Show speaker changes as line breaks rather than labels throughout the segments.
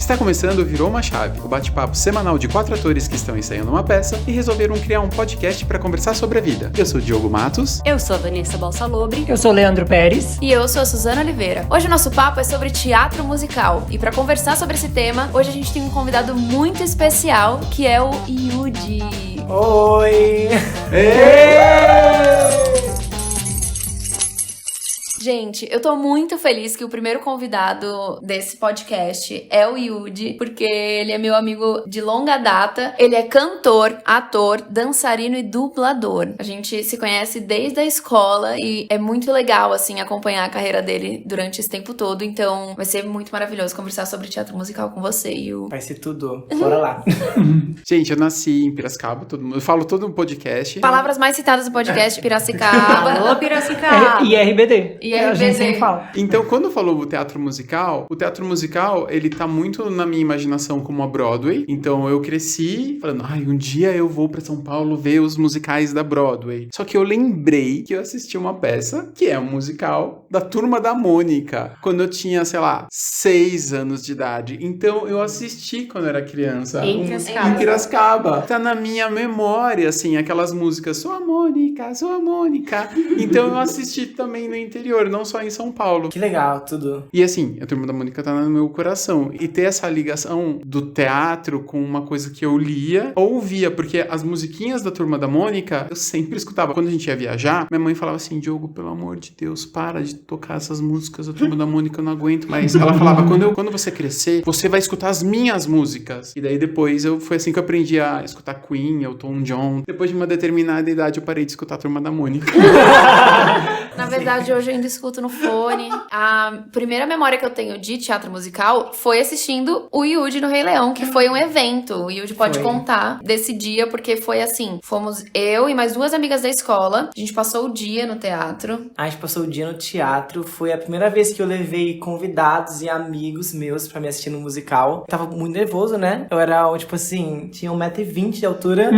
Está começando o Virou uma Chave, o bate-papo semanal de 4 atores que estão ensaiando uma peça e resolveram criar um podcast para conversar sobre a vida. Eu sou o Diogo Matos.
Eu sou a Vanessa Balsalobre.
Eu sou o Leandro Pérez.
E eu sou a Suzana Oliveira. Hoje o nosso papo é sobre teatro musical. E para conversar sobre esse tema, hoje a gente tem um convidado muito especial, que é o Yudi.
Oi!
Gente, eu tô muito feliz que o primeiro convidado desse podcast é o Yudi, porque ele é meu amigo de longa data. Ele é cantor, ator, dançarino e dublador. A gente se conhece desde a escola e é muito legal, assim, acompanhar a carreira dele durante esse tempo todo. Então, vai ser muito maravilhoso conversar sobre teatro musical com você, Yu.
Vai ser tudo. Bora lá.
Gente, eu nasci em Piracicaba, eu falo todo no podcast.
Palavras mais citadas do podcast, Piracicaba.
Alô, Piracicaba.
E RBD.
E
A gente
RBD.
sempre fala.
Então, quando falou o teatro musical, ele tá muito na minha imaginação como a Broadway. Então, eu cresci falando, um dia eu vou pra São Paulo ver os musicais da Broadway. Só que eu lembrei que eu assisti uma peça, que é um musical da Turma da Mônica, quando eu tinha, 6 anos de idade. Então, eu assisti quando eu era criança.
Em Piracicaba.
Em Piracicaba. Tá na minha memória, assim, aquelas músicas, sou a Mônica. Então, eu assisti também no interior, não só em São Paulo.
Que legal, tudo.
E assim, a Turma da Mônica tá no meu coração. E ter essa ligação do teatro com uma coisa que eu lia ou ouvia, porque as musiquinhas da Turma da Mônica eu sempre escutava. Quando a gente ia viajar, minha mãe falava assim, Diogo, pelo amor de Deus, para de tocar essas músicas da Turma da Mônica, eu não aguento mais. Ela falava, quando você crescer, você vai escutar as minhas músicas. E daí depois foi assim que eu aprendi a escutar Queen, Elton John. Depois de uma determinada idade eu parei de escutar a Turma da Mônica.
Na verdade, hoje eu ainda escuto no fone. A primeira memória que eu tenho de teatro musical foi assistindo o Yudi no Rei Leão, que foi um evento. O Yudi pode contar desse dia, porque foi assim, fomos eu e mais 2 amigas da escola. A gente passou o dia no teatro.
A gente passou o dia no teatro. Foi a primeira vez que eu levei convidados e amigos meus pra me assistir no musical. Tava muito nervoso, né? Eu era, tinha 1,20 m de altura.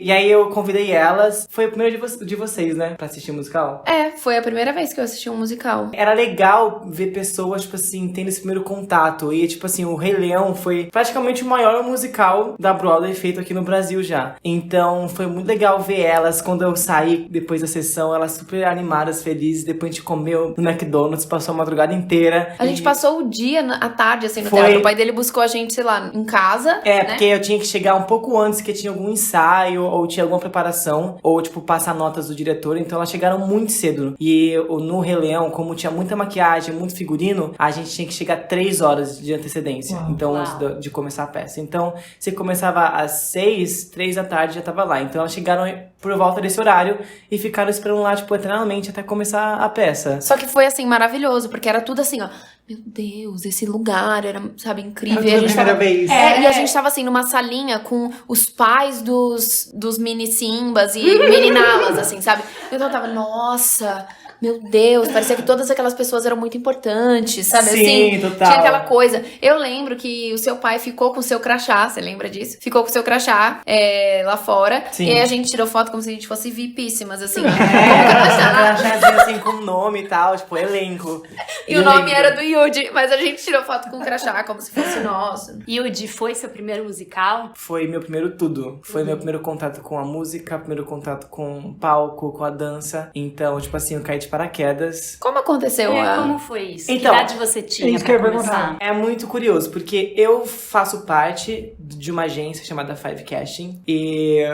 E aí eu convidei elas. Foi o primeiro de vocês, né? Pra assistir o musical.
Foi a primeira vez que eu assisti um musical.
Era legal ver pessoas, tendo esse primeiro contato. E, o Rei Leão foi praticamente o maior musical da Broadway feito aqui no Brasil já. Então, foi muito legal ver elas. Quando eu saí depois da sessão, elas super animadas, felizes. Depois a gente comeu no McDonald's, passou a madrugada inteira.
A gente passou o dia, à tarde, assim, no teatro. O pai dele buscou a gente, em casa.
Porque eu tinha que chegar um pouco antes, que tinha algum ensaio, ou tinha alguma preparação, ou, passar notas do diretor. Então, elas chegaram muito cedo. E no Rei Leão, como tinha muita maquiagem, muito figurino, a gente tinha que chegar 3 horas de antecedência. Antes de começar a peça. Então, se começava às 6, 3 da tarde já tava lá. Então, elas chegaram por volta desse horário e ficaram esperando lá, eternamente até começar a peça.
Só que foi, maravilhoso, porque era tudo assim, ó. Meu Deus, esse lugar era, incrível.
Era a primeira vez.
E a gente tava, numa salinha com os pais dos mini Simbas e meninalas, sabe? Então eu tava, nossa, meu Deus, parecia que todas aquelas pessoas eram muito importantes, sabe?
Sim, total.
Tinha aquela coisa. Eu lembro que o seu pai ficou com o seu crachá, você lembra disso? Ficou com o seu crachá lá fora.
Sim.
E aí a gente tirou foto como se a gente fosse VIPíssimas, assim.
Crachazinho com nome e tal, elenco.
E o nome era do Yudi, mas a gente tirou foto com o crachá, como se fosse nosso.
Yudi, foi seu primeiro musical?
Foi meu primeiro tudo. Foi meu primeiro contato com a música, primeiro contato com o palco, com a dança. Então, eu caí de paraquedas.
Como aconteceu?
Como foi isso?
Então,
que idade você tinha
isso que eu ia
pra
perguntar.
começar?
É muito curioso, porque eu faço parte de uma agência chamada Five Casting. E...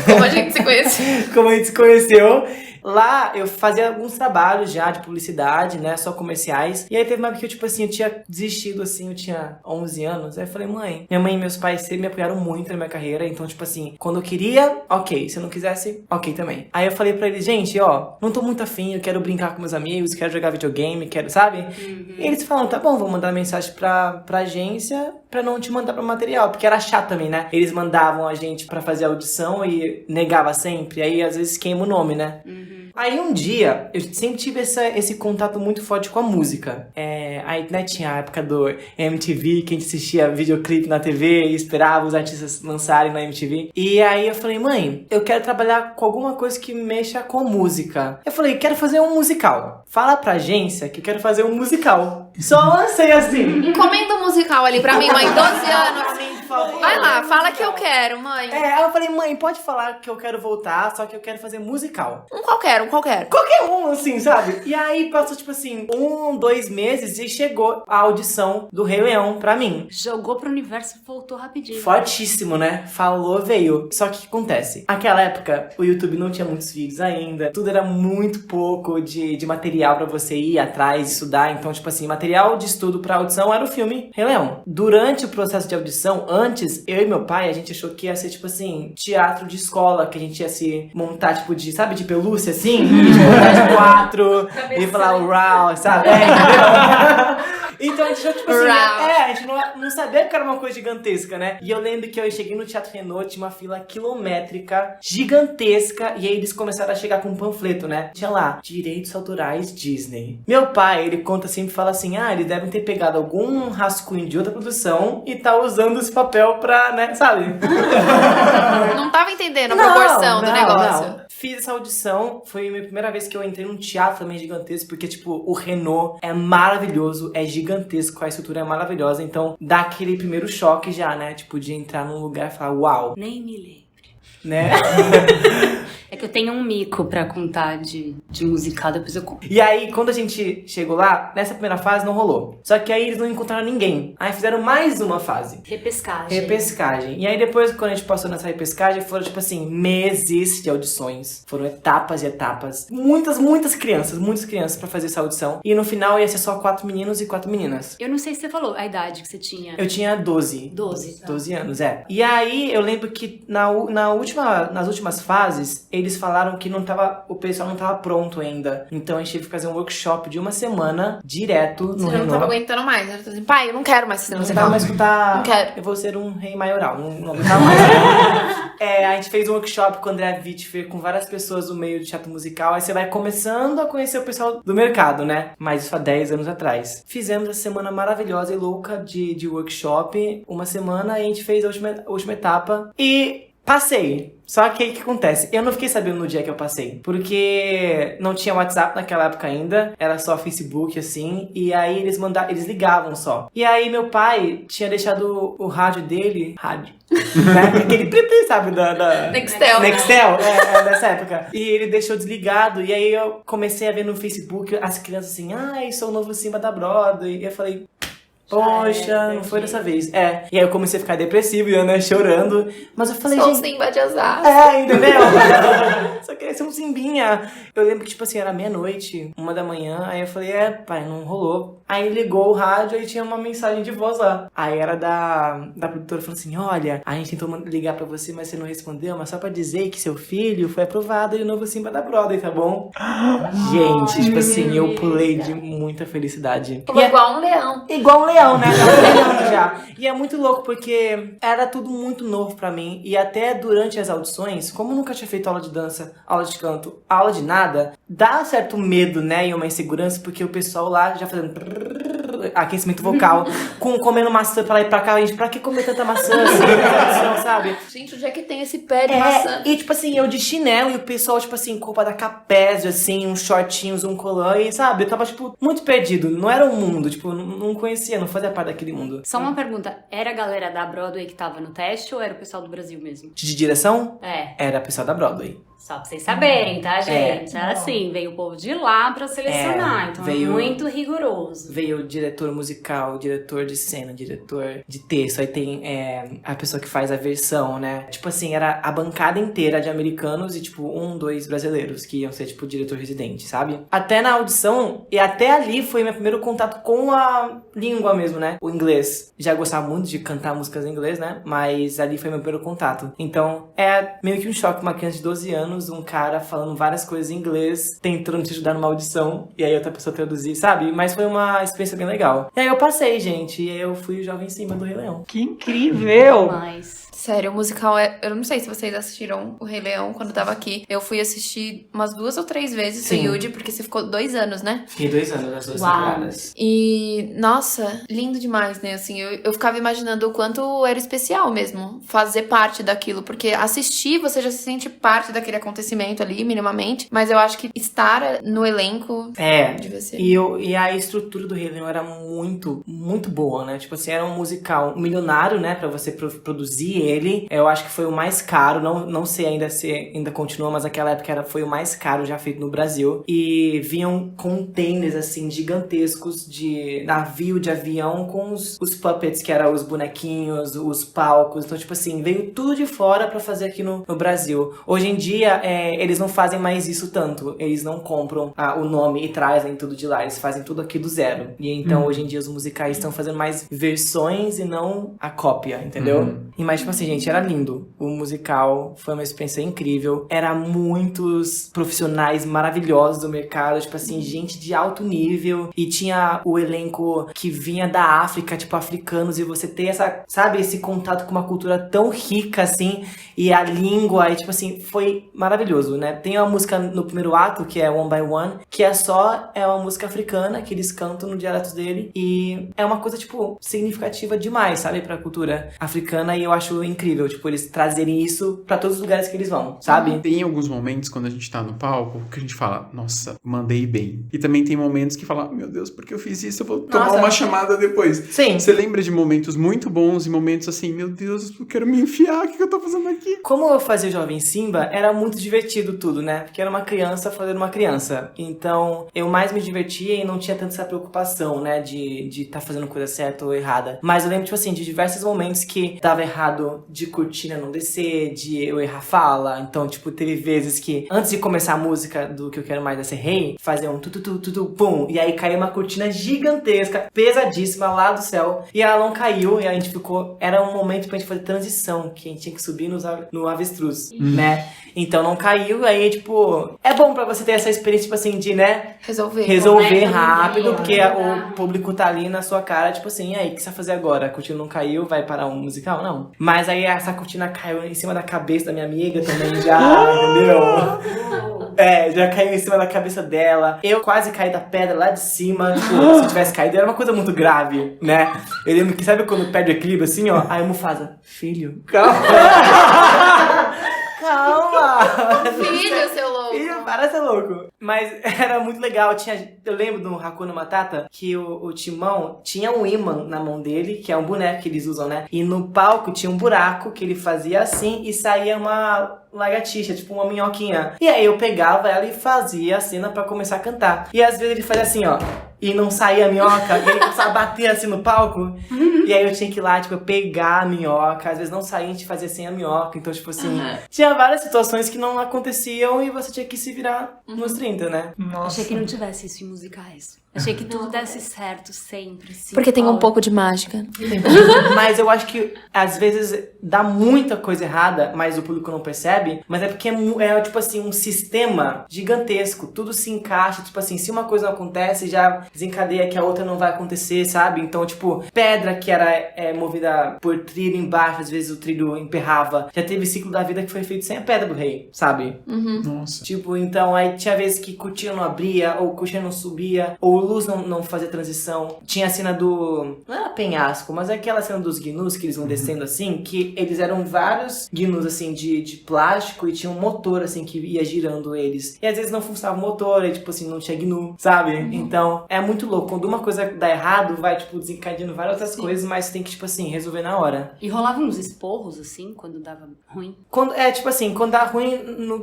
Como a gente se conheceu.
Como a gente se conheceu. Lá eu fazia alguns trabalhos já de publicidade, né? Só comerciais. E aí teve uma época que eu tinha desistido, eu tinha 11 anos. Aí eu falei, minha mãe e meus pais sempre me apoiaram muito na minha carreira. Então, quando eu queria, ok. Se eu não quisesse, ok também. Aí eu falei pra eles, gente, não tô muito afim, eu quero brincar com meus amigos, quero jogar videogame, sabe? E eles falaram, tá bom, vou mandar mensagem pra agência pra não te mandar pro material. Porque era chato também, né? Eles mandavam a gente pra fazer a audição e negava sempre. Aí, às vezes, queima o nome, né? Aí um dia, eu sempre tive esse contato muito forte com a música. Aí, né, tinha a época do MTV, que a gente assistia videoclipe na TV e esperava os artistas lançarem na MTV. E aí eu falei, mãe, eu quero trabalhar com alguma coisa que mexa com música. Eu falei, quero fazer um musical. Fala pra agência que eu quero fazer um musical. Só lancei assim.
Encomenda um musical ali pra mim, mãe, 12 anos. Vai lá, fala que eu quero, mãe.
Aí eu falei, mãe, pode falar que eu quero voltar, só que eu quero fazer musical.
Um qualquer.
Qualquer um, assim, sabe? E aí passou, tipo assim, 2 meses e chegou a audição do Rei Leão pra mim.
Jogou pro universo e voltou rapidinho.
Fortíssimo, né? Falou, veio. Só que o que acontece? Naquela época, o YouTube não tinha muitos vídeos ainda. Tudo era muito pouco de material pra você ir atrás, estudar. Então, tipo assim, material de estudo pra audição era o filme Rei Leão. Durante o processo de audição, antes, eu e meu pai, a gente achou que ia ser, tipo assim, teatro de escola, que a gente ia se montar, tipo, de pelúcia, assim, e de montar de 4, e falar uau, sabe? Entendeu? Então a gente achou, tipo assim, a gente não sabia que era uma coisa gigantesca, né? E eu lembro que eu cheguei no Teatro Renault, tinha uma fila quilométrica, gigantesca, e aí eles começaram a chegar com um panfleto, né? Tinha lá, direitos autorais Disney. Meu pai, ele conta sempre, fala assim, eles devem ter pegado algum rascunho de outra produção e tá usando esse papel pra, né, sabe?
Não tava entendendo a proporção do negócio.
Não. Fiz essa audição, foi a minha primeira vez que eu entrei num teatro também gigantesco, porque, tipo, o Renault é maravilhoso, é gigantesco, a estrutura é maravilhosa, então dá aquele primeiro choque já, né? Tipo, de entrar num lugar e falar, uau.
Nem me lembro.
Né?
É que eu tenho um mico pra contar de musical, depois eu conto.
E aí, quando a gente chegou lá, nessa primeira fase não rolou. Só que aí eles não encontraram ninguém. Aí fizeram mais uma fase. Repescagem. E aí depois, quando a gente passou nessa repescagem, foram, tipo assim, meses de audições. Foram etapas e etapas. Muitas crianças pra fazer essa audição. E no final ia ser só 4 meninos e 4 meninas.
Eu não sei se você falou a idade que você tinha.
Eu tinha 12.
12.
12 anos, é. E aí, eu lembro que nas últimas fases, eles falaram que o pessoal não tava pronto ainda. Então a gente teve que fazer um workshop de 1 semana, direto no
Você
Renault.
não tava aguentando mais. Eu assim, pai, eu não quero mais ser
Não
musical.
tava mais escutar.
Não quero.
Eu vou ser um rei maioral. Não tava mais. A gente fez um workshop com o André Wittfer, com várias pessoas do meio do teatro musical. Aí você vai começando a conhecer o pessoal do mercado, né? Mas isso há 10 anos atrás. Fizemos essa semana maravilhosa e louca de workshop. 1 semana e a gente fez a última etapa. E passei. Só que aí o que acontece? Eu não fiquei sabendo no dia que eu passei. Porque não tinha WhatsApp naquela época ainda. Era só Facebook, assim. E aí eles ligavam só. E aí meu pai tinha deixado o rádio dele... Rádio. Né? Aquele plim, sabe? Da
Nextel.
Nextel, dessa época. E ele deixou desligado. E aí eu comecei a ver no Facebook as crianças assim... sou o novo Simba da Broadway. E eu falei... Poxa, não foi dessa vez. E aí eu comecei a ficar depressivo, né, chorando. Mas eu falei,
Sou
gente...
Simba de azar.
Entendeu? Só queria ser um Simbinha. Eu lembro que, tipo assim, era meia-noite, 1 da manhã. Aí eu falei, pai, não rolou. Aí ligou o rádio e tinha uma mensagem de voz lá. Aí era da produtora, falou assim, olha, a gente tentou ligar pra você, mas você não respondeu. Mas só pra dizer que seu filho foi aprovado e o novo Simba da Broadway, tá bom? Gente, tipo assim, eu pulei de muita felicidade.
Pulou igual um leão.
Igual um leão, né? Tava já. E é muito louco porque era tudo muito novo pra mim. E até durante as audições, como eu nunca tinha feito aula de dança, aula de canto, aula de nada, dá certo medo, né? E uma insegurança, porque o pessoal lá já fazendo aquecimento vocal, comendo maçã pra lá e pra cá. Gente, pra que comer tanta maçã assim, sabe?
Gente, onde é que tem esse pé de maçã?
E tipo assim, eu de chinelo e o pessoal, tipo assim, roupa da Capésio, assim, uns shortinhos, um colã, e sabe? Eu tava, tipo, muito perdido. Não era um mundo, tipo, não conhecia, não fazia parte daquele mundo.
Só uma pergunta, era a galera da Broadway que tava no teste ou era o pessoal do Brasil mesmo?
De direção?
É.
Era a pessoa da Broadway.
Só pra vocês saberem, tá, gente? Era assim, veio o povo de lá pra selecionar, então
veio,
é muito rigoroso.
Veio o diretor musical, diretor de cena, diretor de texto, aí tem a pessoa que faz a versão, né? Tipo assim, era a bancada inteira de americanos e tipo 2 brasileiros que iam ser tipo diretor residente, sabe? Até na audição, e até ali foi meu primeiro contato com a língua mesmo, né? O inglês. Já gostava muito de cantar músicas em inglês, né? Mas ali foi meu primeiro contato. Então, é meio que um choque pra uma criança de 12 anos anos, um cara falando várias coisas em inglês, tentando te ajudar numa audição, e aí outra pessoa traduzir, sabe? Mas foi uma experiência bem legal. E aí eu passei, gente, e aí eu fui o jovem em cima do Rei Leão.
Que incrível!
Mas...
Sério, o musical é... Eu não sei se vocês assistiram o Rei Leão quando tava aqui. Eu fui assistir umas 2 ou 3 vezes
Sim.
o Yudi, porque você ficou 2 anos, né?
Fiquei 2 anos nas 2
Uau.
temporadas.
E, nossa, lindo demais, né? Assim, eu ficava imaginando o quanto era especial mesmo fazer parte daquilo. Porque assistir, você já se sente parte daquele acontecimento ali, minimamente. Mas eu acho que estar no elenco devia ser.
E a estrutura do Rei Leão era muito, muito boa, né? Tipo assim, era um musical milionário, né? Pra você produzir ele. Eu acho que foi o mais caro. Não sei ainda se ainda continua, mas naquela época foi o mais caro já feito no Brasil. E vinham containers, assim, gigantescos de navio, de avião, com os puppets, que eram os bonequinhos, os palcos. Então, tipo assim, veio tudo de fora pra fazer aqui no Brasil. Hoje em dia, eles não fazem mais isso tanto. Eles não compram o nome e trazem tudo de lá. Eles fazem tudo aqui do zero. E então, hoje em dia, os musicais estão fazendo mais versões e não a cópia, entendeu? E mais, tipo assim, gente, era lindo. O musical foi uma experiência incrível. Era muitos profissionais maravilhosos do mercado, tipo assim, gente de alto nível. E tinha o elenco que vinha da África, tipo, africanos, e você ter esse contato com uma cultura tão rica, assim, e a língua, e tipo assim, foi maravilhoso, né? Tem uma música no primeiro ato, que é One by One, que é uma música africana, que eles cantam no dialeto dele, e é uma coisa, tipo, significativa demais, sabe, pra cultura africana, e eu acho incrível, tipo, eles trazerem isso pra todos os lugares que eles vão, sabe?
Tem alguns momentos quando a gente tá no palco que a gente fala, nossa, mandei bem. E também tem momentos que fala, meu Deus, porque eu fiz isso? Eu vou tomar uma chamada depois.
Sim.
Você lembra de momentos muito bons e momentos assim, meu Deus, eu quero me enfiar, o que eu tô fazendo aqui?
Como eu fazia Jovem Simba, era muito divertido tudo, né? Porque era uma criança fazendo uma criança. Então, eu mais me divertia e não tinha tanta essa preocupação, né? De tá fazendo coisa certa ou errada. Mas eu lembro, tipo assim, de diversos momentos que dava errado de cortina não descer, de eu errar fala. Então, tipo, teve vezes que, antes de começar a música do Que Eu Quero Mais É Ser Rei, fazia um tu pum. E aí caiu uma cortina gigantesca, pesadíssima lá do céu. E ela não caiu, e a gente ficou... Era um momento pra gente fazer transição, que a gente tinha que subir no avestruz, né? Então não caiu, aí, tipo... É bom pra você ter essa experiência, tipo assim, de, né? Resolver rápido, porque o público tá ali na sua cara, tipo assim, e aí, o que você vai fazer agora? A cortina não caiu, vai parar um musical? Não. Mas aí essa cortina caiu em cima da cabeça da minha amiga também, já, entendeu? Já caiu em cima da cabeça dela. Eu quase caí da pedra lá de cima. Tipo, se eu tivesse caído, era uma coisa muito grave, né? Eu lembro que, sabe quando perde o equilíbrio assim, ó? Aí a Mufasa, filho, calma. Calma!
Filho, seu louco!
Filho, para de ser louco! Mas era muito legal. Eu lembro do Hakuna Matata que o Timão tinha um imã na mão dele, que é um boneco que eles usam, né? E no palco tinha um buraco que ele fazia assim e saía uma lagartixa, tipo uma minhoquinha. E aí eu pegava ela e fazia a cena pra começar a cantar. E às vezes ele fazia assim, ó. E não saía a minhoca, e ele começava a bater assim no palco. E aí eu tinha que ir lá, tipo, pegar a minhoca. Às vezes não saía, a gente fazia sem a minhoca. Então, tipo assim, tinha várias situações que não aconteciam e você tinha que se virar nos 30, né?
Achei que não tivesse isso em musicais. Achei que tudo desse certo sempre. Sim.
Porque tem um pouco de mágica.
Mas eu acho que às vezes dá muita coisa errada, mas o público não percebe. Mas é porque é tipo assim, um sistema gigantesco. Tudo se encaixa. Tipo assim, se uma coisa não acontece, já desencadeia que a outra não vai acontecer, sabe? Então, tipo, pedra que era movida por trilho embaixo, às vezes o trilho emperrava. Já teve ciclo da vida que foi feito sem a pedra do rei, sabe?
Nossa.
Tipo, então, aí tinha vezes que cortina não abria, ou cortina não subia, ou luz não fazia transição. Tinha a cena do... Não era penhasco, mas é aquela cena dos gnus que eles vão descendo assim, que eles eram vários gnus, assim, de plástico e tinha um motor, assim, que ia girando eles. E às vezes não funcionava o motor, e tipo assim, não tinha gnu, sabe? Então, é muito louco. Quando uma coisa dá errado, vai, tipo, desencadeando várias outras coisas, mas tem que, tipo assim, resolver na hora.
E rolava uns esporros, assim, quando dava ruim?
Tipo assim, quando dá ruim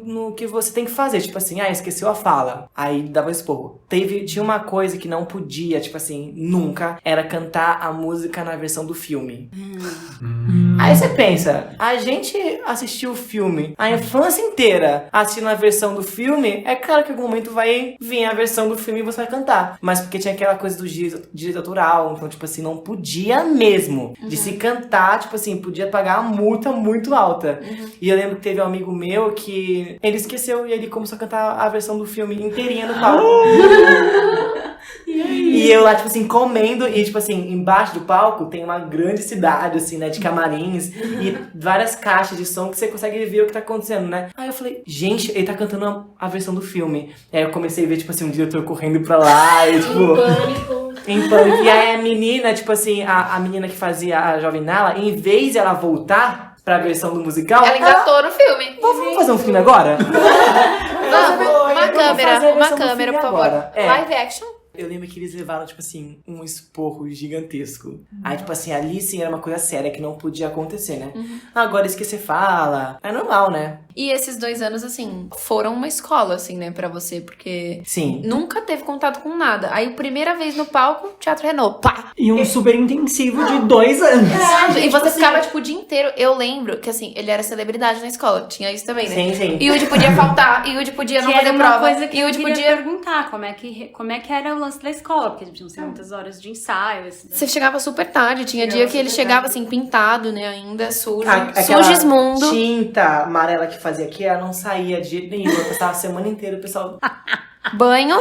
no que você tem que fazer. Tipo assim, esqueceu a fala. Aí dava esporro. Tinha uma coisa coisa que não podia, tipo assim, nunca, era cantar a música na versão do filme. Aí você pensa, a gente assistiu o filme a infância inteira assistindo a versão do filme, é claro que em algum momento vai vir a versão do filme e você vai cantar. Mas porque tinha aquela coisa do direito autoral, então, tipo assim, não podia mesmo. De se cantar, tipo assim, podia pagar uma multa muito alta. E eu lembro que teve um amigo meu que ele esqueceu e ele começou a cantar a versão do filme inteirinha no palco. E eu lá, tipo assim, comendo, e tipo assim, embaixo do palco tem uma grande cidade, assim, né, de camarins, e várias caixas de som que você consegue ver o que tá acontecendo, né? Aí eu falei, gente, ele tá cantando a versão do filme. Aí eu comecei a ver, tipo assim, um diretor correndo pra lá, e tipo... Em pânico. E aí a menina, tipo assim, a menina que fazia a Jovem Nala, em vez de ela voltar pra versão do musical...
Ela engatou no filme.
Vamos fazer um filme agora?
Uma câmera, por favor. Live action.
Eu lembro que eles levaram, tipo assim, um esporro gigantesco. Aí, tipo assim, ali sim era uma coisa séria que não podia acontecer, né? Agora, isso que você fala, é normal, né?
E esses 2 anos, assim, foram uma escola, assim, né, pra você, porque...
Sim.
Nunca teve contato com nada. Aí, primeira vez no palco, Teatro Renault, pá!
E um super intensivo de 2 anos.
E você ficava, tipo, o dia inteiro. Eu lembro que, assim, ele era celebridade na escola. Tinha isso também, né?
Sim.
E o Yudi podia faltar, e o Yudi podia não
Que
fazer
era
prova.
uma coisa que
e o
eu
Yudi
queria
podia...
perguntar, como é que era o lance da escola, porque tinham muitas horas de ensaio. Assim, né?
Você chegava super tarde. Tinha dia que ele chegava, assim, pintado, né, ainda, sujo.
Aquela
Sugismundo.
tinta amarela que fazia aqui, ela não saía de jeito nenhum. Eu passava a semana inteira, o pessoal...
Banho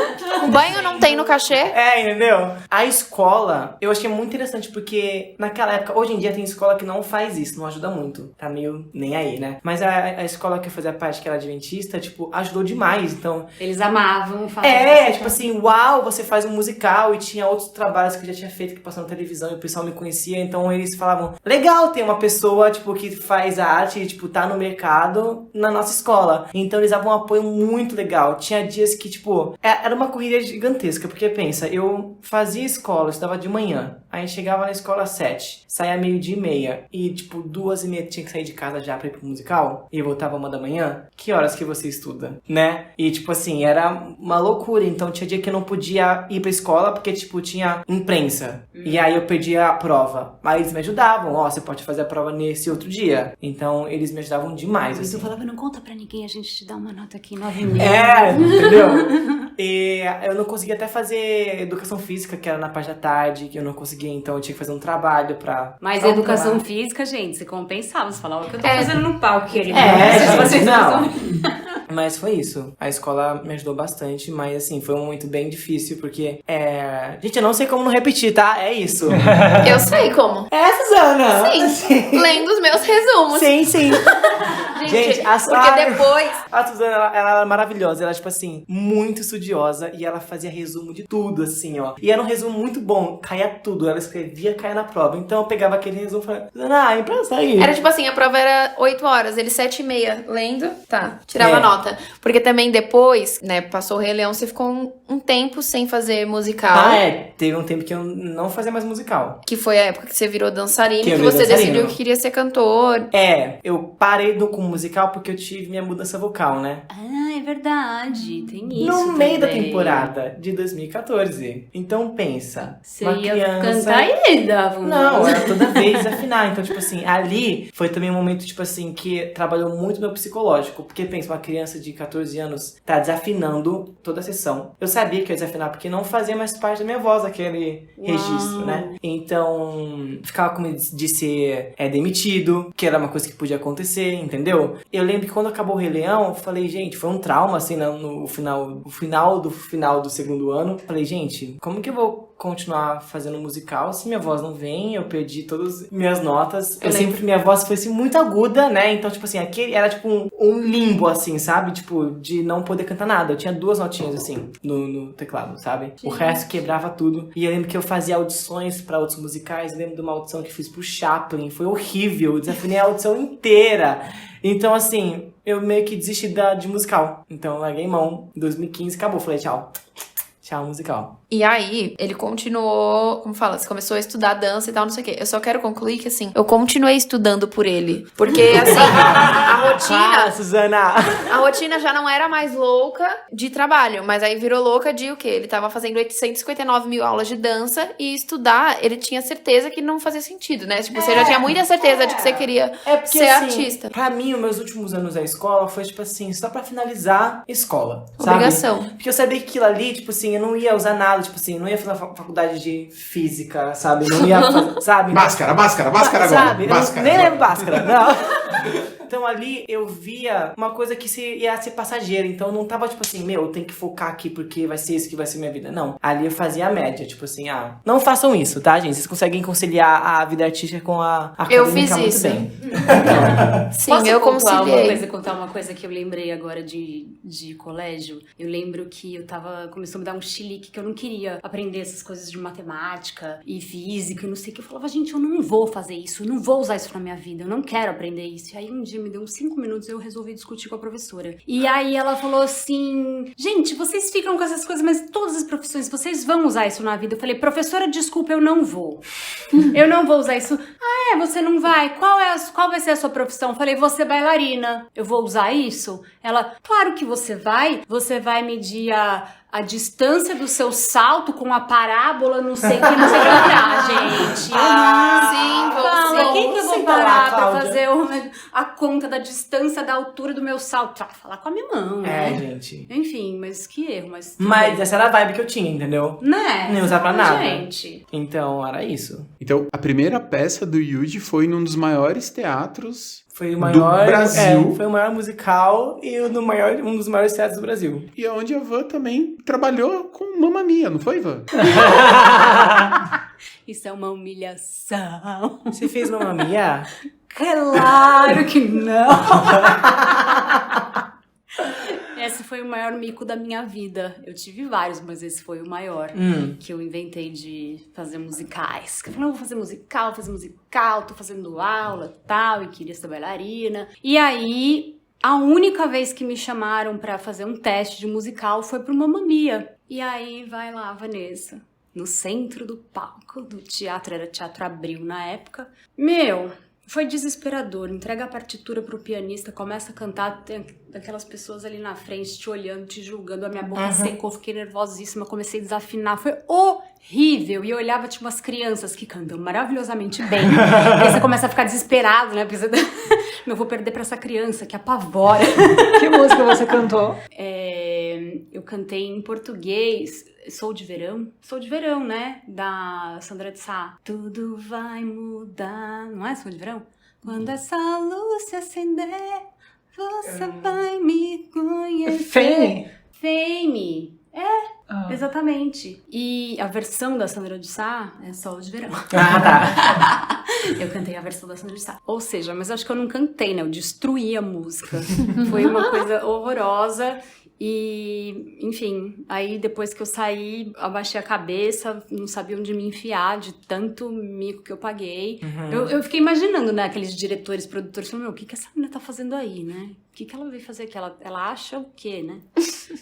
não tem no cachê.
É, entendeu? A escola, eu achei muito interessante porque naquela época, hoje em dia tem escola que não faz isso, não ajuda muito. Tá meio nem aí, né? Mas a escola que eu fazia parte, que era adventista, tipo, ajudou demais. Então,
Eles amavam fazer
tipo assim, uau, você faz um musical, e tinha outros trabalhos que eu já tinha feito que passou na televisão e o pessoal me conhecia, então eles falavam, legal ter uma pessoa, tipo, que faz a arte e, tipo, tá no mercado na nossa escola. Então eles davam um apoio muito legal. Tinha dias que, tipo, era uma corrida gigantesca, porque pensa, eu fazia escola, eu estudava de manhã, aí chegava na escola às 7, saía 12:30, e tipo, 2:30 tinha que sair de casa já pra ir pro musical, e eu voltava 1 da manhã. Que horas que você estuda, né? E tipo assim, era uma loucura, então tinha dia que eu não podia ir pra escola, porque tipo, tinha imprensa, e aí eu perdia a prova. Aí eles me ajudavam, você pode fazer a prova nesse outro dia. Então eles me ajudavam demais,
Mas
assim.
eu falava, não conta pra ninguém, a gente te dá uma nota aqui, 9,5.
Entendeu? E eu não conseguia até fazer educação física, que era na parte da tarde, que eu não conseguia, então eu tinha que fazer um trabalho pra...
Mas
pra
educação
trabalho.
física, gente, você compensava. Você falava o que eu tô fazendo no palco, querido.
Gente, não. Mas foi isso. A escola me ajudou bastante, mas assim, foi um momento bem difícil, porque gente, eu não sei como não repetir, tá? É isso.
Eu sei como.
Suzana!
Sim. Lendo os meus resumos.
Sim. Gente,
porque depois...
A Suzana, ela era maravilhosa. Ela, tipo assim, muito estudiosa. E ela fazia resumo de tudo, assim, ó. E era um resumo muito bom. Caía tudo. Ela escrevia, caía na prova. Então eu pegava aquele resumo e falava, Suzana, empresta aí.
Era tipo assim, a prova era 8 horas, ele 7:30 lendo, tá, tirava nota. Porque também depois, né, passou o Rei Leão, você ficou um tempo sem fazer musical.
Teve um tempo que eu não fazia mais musical.
Que foi a época que você virou dançarino,
Que eu
que
virei
você
dançarino.
decidiu que queria ser cantor.
Eu parei com musical porque eu tive minha mudança vocal, né?
Ah, é verdade, tem isso
No meio da
também.
temporada de 2014. Então pensa,
Você
uma
ia
criança...
cantar e dava um...
Não, era toda vez afinar. Então, tipo assim, ali foi também um momento, tipo assim, que trabalhou muito meu psicológico. Porque pensa, uma criança de 14 anos tá desafinando toda a sessão. Eu sabia que eu ia desafinar, porque não fazia mais parte da minha voz aquele registro, né? Então, ficava com medo de ser demitido, que era uma coisa que podia acontecer, entendeu? Eu lembro que quando acabou o Rei Leão, eu falei, gente, foi um trauma, assim, no final do segundo ano. Falei, gente, como que eu vou continuar fazendo musical se minha voz não vem? Eu perdi todas as minhas notas. Minha voz foi assim, muito aguda, né? Então, tipo assim, aquele era tipo um limbo, assim, sabe? Tipo, de não poder cantar nada. Eu tinha 2 notinhas, assim, no teclado, sabe? O resto quebrava tudo. E eu lembro que eu fazia audições pra outros musicais. Eu lembro de uma audição que fiz pro Chaplin. Foi horrível. Eu desafinei a audição inteira. Então, assim, eu meio que desisti de musical. Então, eu larguei mão. Em 2015, acabou. Falei, tchau. teatro musical.
E aí, ele continuou, como fala, você começou a estudar dança e tal, não sei o quê. Eu só quero concluir que, assim, eu continuei estudando por ele. Porque, assim, a rotina...
Suzana!
A rotina já não era mais louca de trabalho, mas aí virou louca de o quê? Ele tava fazendo 859 mil aulas de dança e estudar, ele tinha certeza que não fazia sentido, né? Tipo, você já tinha muita certeza de que você queria
porque,
ser
assim,
artista.
Pra mim, os meus últimos anos da escola foi, tipo assim, só pra finalizar escola, sabe?
Obrigação.
Porque eu sabia que aquilo ali, tipo assim, eu não ia usar nada, tipo assim, não ia fazer faculdade de física, sabe? Não ia fazer, sabe?
Bhaskara agora.
Sabe?
Bhaskara
Nem
agora.
lembro Bhaskara, não. Então ali eu via uma coisa que ia ser passageira. Então eu não tava tipo assim, eu tenho que focar aqui porque vai ser isso que vai ser minha vida. Não. Ali eu fazia a média, tipo assim, não façam isso, tá, gente? Vocês conseguem conciliar a vida artística com a acadêmica
Eu fiz
muito
isso.
bem.
Sim,
Posso
eu
conciliei.
conciliei.
Contar uma coisa que eu lembrei agora de colégio. Eu lembro que começou a me dar um chilique que eu não queria aprender essas coisas de matemática e física e não sei o que. Eu falava, gente, eu não vou fazer isso, eu não vou usar isso na minha vida, eu não quero aprender isso. E aí um dia me deu uns 5 minutos e eu resolvi discutir com a professora. E aí ela falou assim, gente, vocês ficam com essas coisas, mas todas as profissões, vocês vão usar isso na vida? Eu falei, professora, desculpa, eu não vou. Eu não vou usar isso. Você não vai? Qual vai ser a sua profissão? Eu falei, você é bailarina. Eu vou usar isso? Ela, claro que você vai medir a distância do seu salto com a parábola, não sei o que, não sei o que, gente.
Sim,
Fala, quem que eu vou
Senta
parar
lá,
pra
Cláudia.
fazer a conta da distância da altura do meu salto? Vai falar com a minha mão, né?
Gente.
Enfim, mas que erro, mas...
Mas essa era a vibe que eu tinha, entendeu?
Né?
Nem usar pra nada.
Gente.
Então, era isso.
Então, a primeira peça do Yuji foi num dos maiores teatros
Foi o maior...
Brasil.
Foi o maior musical e um dos maiores teatros do Brasil.
e onde a Van também trabalhou com Mamma Mia, não foi, Van?
Isso é uma humilhação.
Você fez Mamma Mia?
Claro que não! Esse foi o maior mico da minha vida. Eu tive vários, mas esse foi o maior. Que eu inventei de fazer musicais. Eu falei, vou fazer musical, tô fazendo aula e tal, e queria ser bailarina. E aí, a única vez que me chamaram pra fazer um teste de musical foi pro Mamma Mia. E aí, vai lá, Vanessa, no centro do palco do teatro, era Teatro Abril na época. Foi desesperador. Entrega a partitura pro pianista, começa a cantar, tem aquelas pessoas ali na frente te olhando, te julgando, a minha boca secou, fiquei nervosíssima, comecei a desafinar, foi horrível. E eu olhava, tipo, umas crianças que cantam maravilhosamente bem. Aí você começa a ficar desesperado, né? Porque você... eu vou perder pra essa criança que apavora.
Que música você cantou?
Eu cantei em português, Sou de Verão, né? Da Sandra de Sá. Tudo vai mudar, não é Sou de Verão? Quando essa luz se acender, você vai me conhecer. Fame. Exatamente. E a versão da Sandra de Sá é Sol de Verão.
Tá.
Eu cantei a versão da Sandra de Sá. Ou seja, mas acho que eu não cantei, né? Eu destruí a música. Foi uma coisa horrorosa. E, enfim, aí depois que eu saí, abaixei a cabeça, não sabia onde me enfiar de tanto mico que eu paguei. Eu fiquei imaginando, né, aqueles diretores, produtores, falando, o que essa menina tá fazendo aí, né? O que ela veio fazer aqui? Ela acha o quê, né?